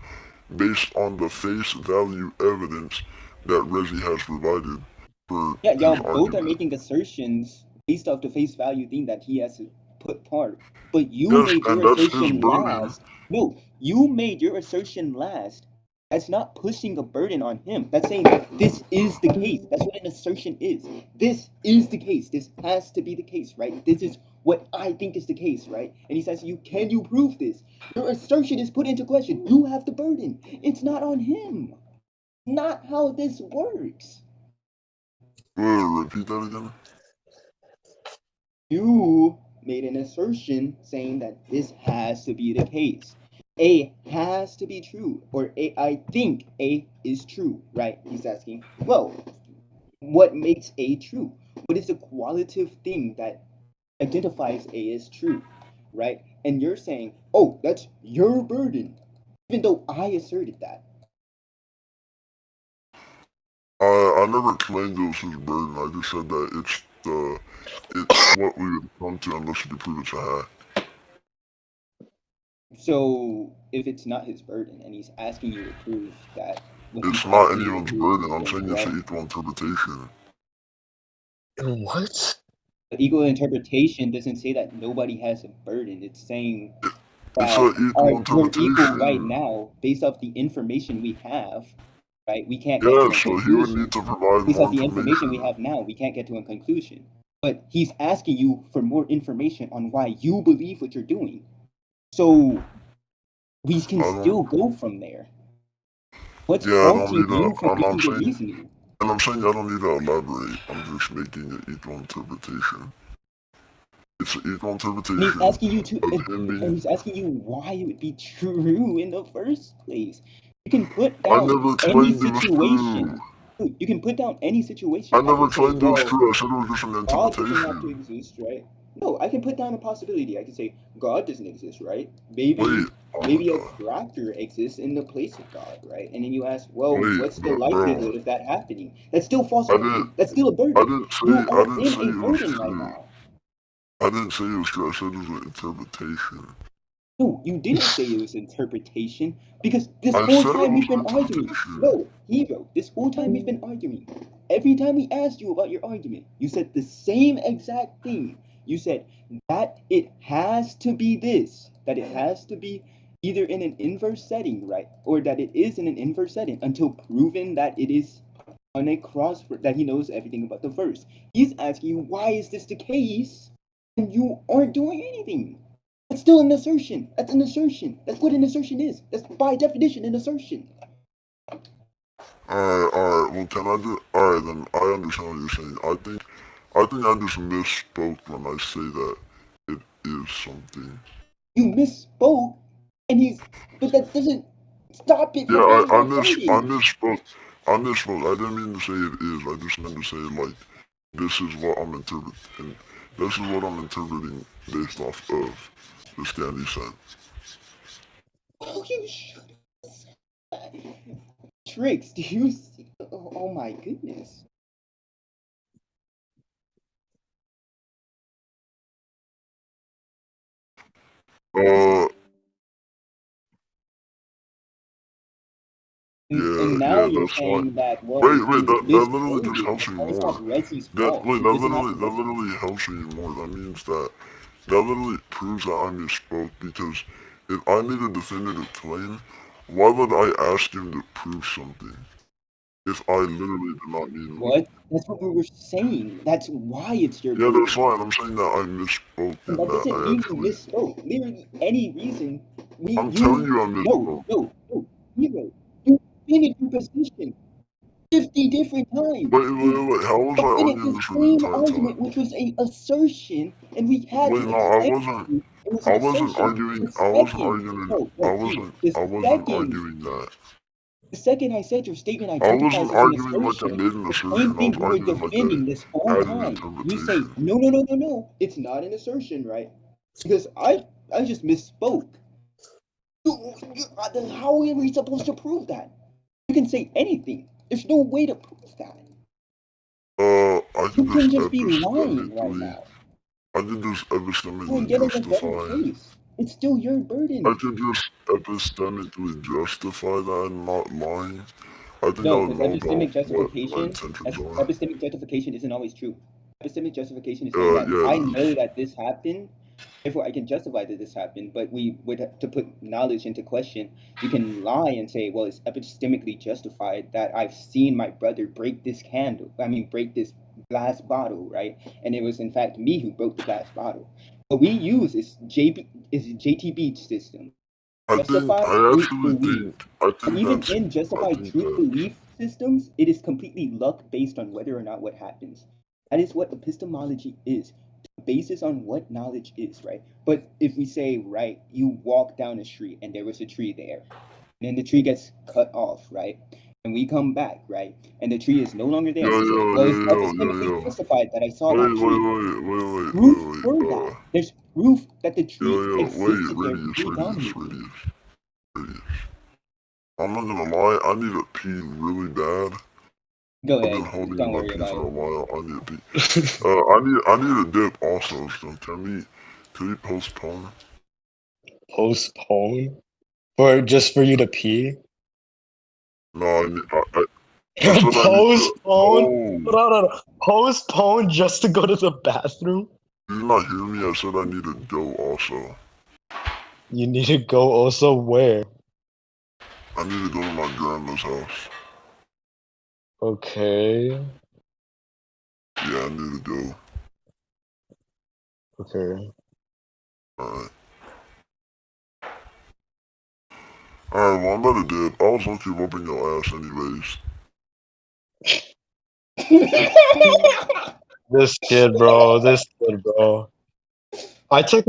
based on the face value evidence that Rezi has provided for Yeah, his y'all both are argument. making assertions based off the face value thing that he has to put part. But you Yes, made your and that's his assertion burden. last. No, you made your assertion last That's not pushing a burden on him. That's saying this is the case. That's what an assertion is. This is the case. This has to be the case, right? This is what I think is the case, right? And he says, can you prove this? Your assertion is put into question. You have the burden. It's not on him. Not how this works. Repeat that again? You made an assertion saying that this has to be the case. A has to be true, or A, I think A is true, right? He's asking, well, what makes A true? What is the qualitative thing that identifies A as true, right? And you're saying, oh, that's your burden, even though I asserted that. I never claimed it was his burden. I just said that it's what we would come to unless you could prove it's a hack. So if it's not his burden and he's asking you to prove that what It's he's not asking you to anyone's prove burden. I'm is saying it's incorrect. an equal interpretation. What? Equal interpretation doesn't say that nobody has a burden. It's saying It's that an equal we're equal right interpretation. now based off the information we have, right? We can't get Yeah, to a so he would need conclusion. to provide Based more off the information we information. have now, we can't get to a conclusion. But he's asking you for more information on why you believe what you're doing. So we can I don't. still go from there. What's Yeah, I don't halting need to. you from I'm giving the saying, reasoning? and I'm saying I don't need to elaborate. I'm just making an equal interpretation. It's an equal And interpretation he's asking you to, of him and being. he's asking you why it would be true in the first place. You can put I down never any claimed it was true. situation. You can put down any I situation. I never can say, claimed it was well, true. I said it was just an God doesn't have to interpretation. exist, right? No, I can put down a possibility. I can say God doesn't exist, right? Wait. Oh my Maybe a god. cracker exists in the place of God, right? And then you ask, well, Wait, what's the bro. likelihood of that happening? That's still false I didn't. argument. That's still a I burden. didn't say. You I are didn't in say a it was burden right true. now. I didn't say it was true. I said it was an interpretation. No, you didn't say it was interpretation because this I whole said it time was we've an been arguing. interpretation. No, hero, this whole time we've been arguing. Every time we asked you about your argument, you said the same exact thing. You said that it has to be this, that it has to be either in an inverse setting, right? Or that it is in an inverse setting until proven that it is on a cross, that he knows everything about the verse. He's asking you, why is this the case? And you aren't doing anything. That's still an assertion. That's an assertion. That's what an assertion is. That's by definition an assertion. Alright. Well, can I just? Alright, then I understand what you're saying. I think I just misspoke when I say that it is something. You misspoke, and but that doesn't stop it Yeah, from being I your miss, I burden. misspoke. I misspoke. I didn't mean to say it is. I just meant to say like, this is what I'm interpreting. This is what I'm interpreting based off of the scan he sent. Oh, you should. Tricks, do you see? Oh my goodness. Uh, And now yeah, you're that's fine. saying that, well, Wait, you that literally just misquoted. helps me It's not more. Rezi's That fault. wait, It doesn't have to that Rezi. literally helps me more. That means that literally proves that I misspoke because if I made a definitive claim, why would I ask him to prove something if I literally did not mean it? What? That's what we were saying. That's why it's your Yeah, that's burden. fine. I'm saying that I misspoke And and that that doesn't I mean you actually. misspoke. Literally any reason I'm telling you I no, misspoke. no, no, hero. You defended your position 50 different times. You How was I defended arguing the this for the same entire argument, time? which was a assertion, and we had Wait, to no, I explain wasn't. to you it was an assertion. The I wasn't second, arguing. no, no, hero. I wasn't arguing that. The second I said your statement I wasn't identifies as an arguing like I assertion, made an the same assertion. I was thing you were arguing like defending this I whole had an time. You say, interpretation. no, no, no, no, no, it's not an assertion, right? Because I just misspoke. How are we supposed to prove that? You can say anything. There's no way to prove that. I You can can just just be lying right epistemically. now. I can just You're epistemically getting a better justify. case. It's still your I burden. can just epistemically justify that I'm not lying. I think I No, would because know about what my intentions are. epistemic justification isn't always true. Epistemic justification is saying that Yeah, I it is. know that this happened, Therefore, I can justify that this happened, but we would have to put knowledge into question. You can lie and say, well, it's epistemically justified that I've seen my brother break this break this glass bottle, right? And it was in fact me who broke the glass bottle. What we use is JTB system. Justified truth belief. I But think even that's, in I justified think truth that, belief systems, it is completely luck based on whether or not what happens. That is what epistemology is. The basis on what knowledge is, right? But if we say, right, you walk down a street and there was a tree there, and then the tree gets cut off, right? And we come back, right? And the tree is no longer there, yo, and we say, yo, well, yo, it's yo, yo, epistemically yo. justified that I saw Wait, that wait, tree. wait, wait, wait, Proof wait, for wait. that. There's proof that the Yo, tree yo, wait, existed there predominantly. Radius. I'm not gonna lie, I need to pee really bad. Go I've been ahead. holding in Don't my worry pee about for a it. while. I need to pee. I need a dip also. So can we postpone? Postpone for just for you to pee. No, I said I need to. Postpone. No, Hold on, hold on. Postpone just to go to the bathroom. you did not hear me. I said I need to go also. You need to go also where? I need to go to my grandma's house. Okay. Yeah, I need to go. Okay. Alright. Alright, well, I'm about to dip. I was gonna keep whooping your ass anyways. This kid, bro. This kid, bro. I took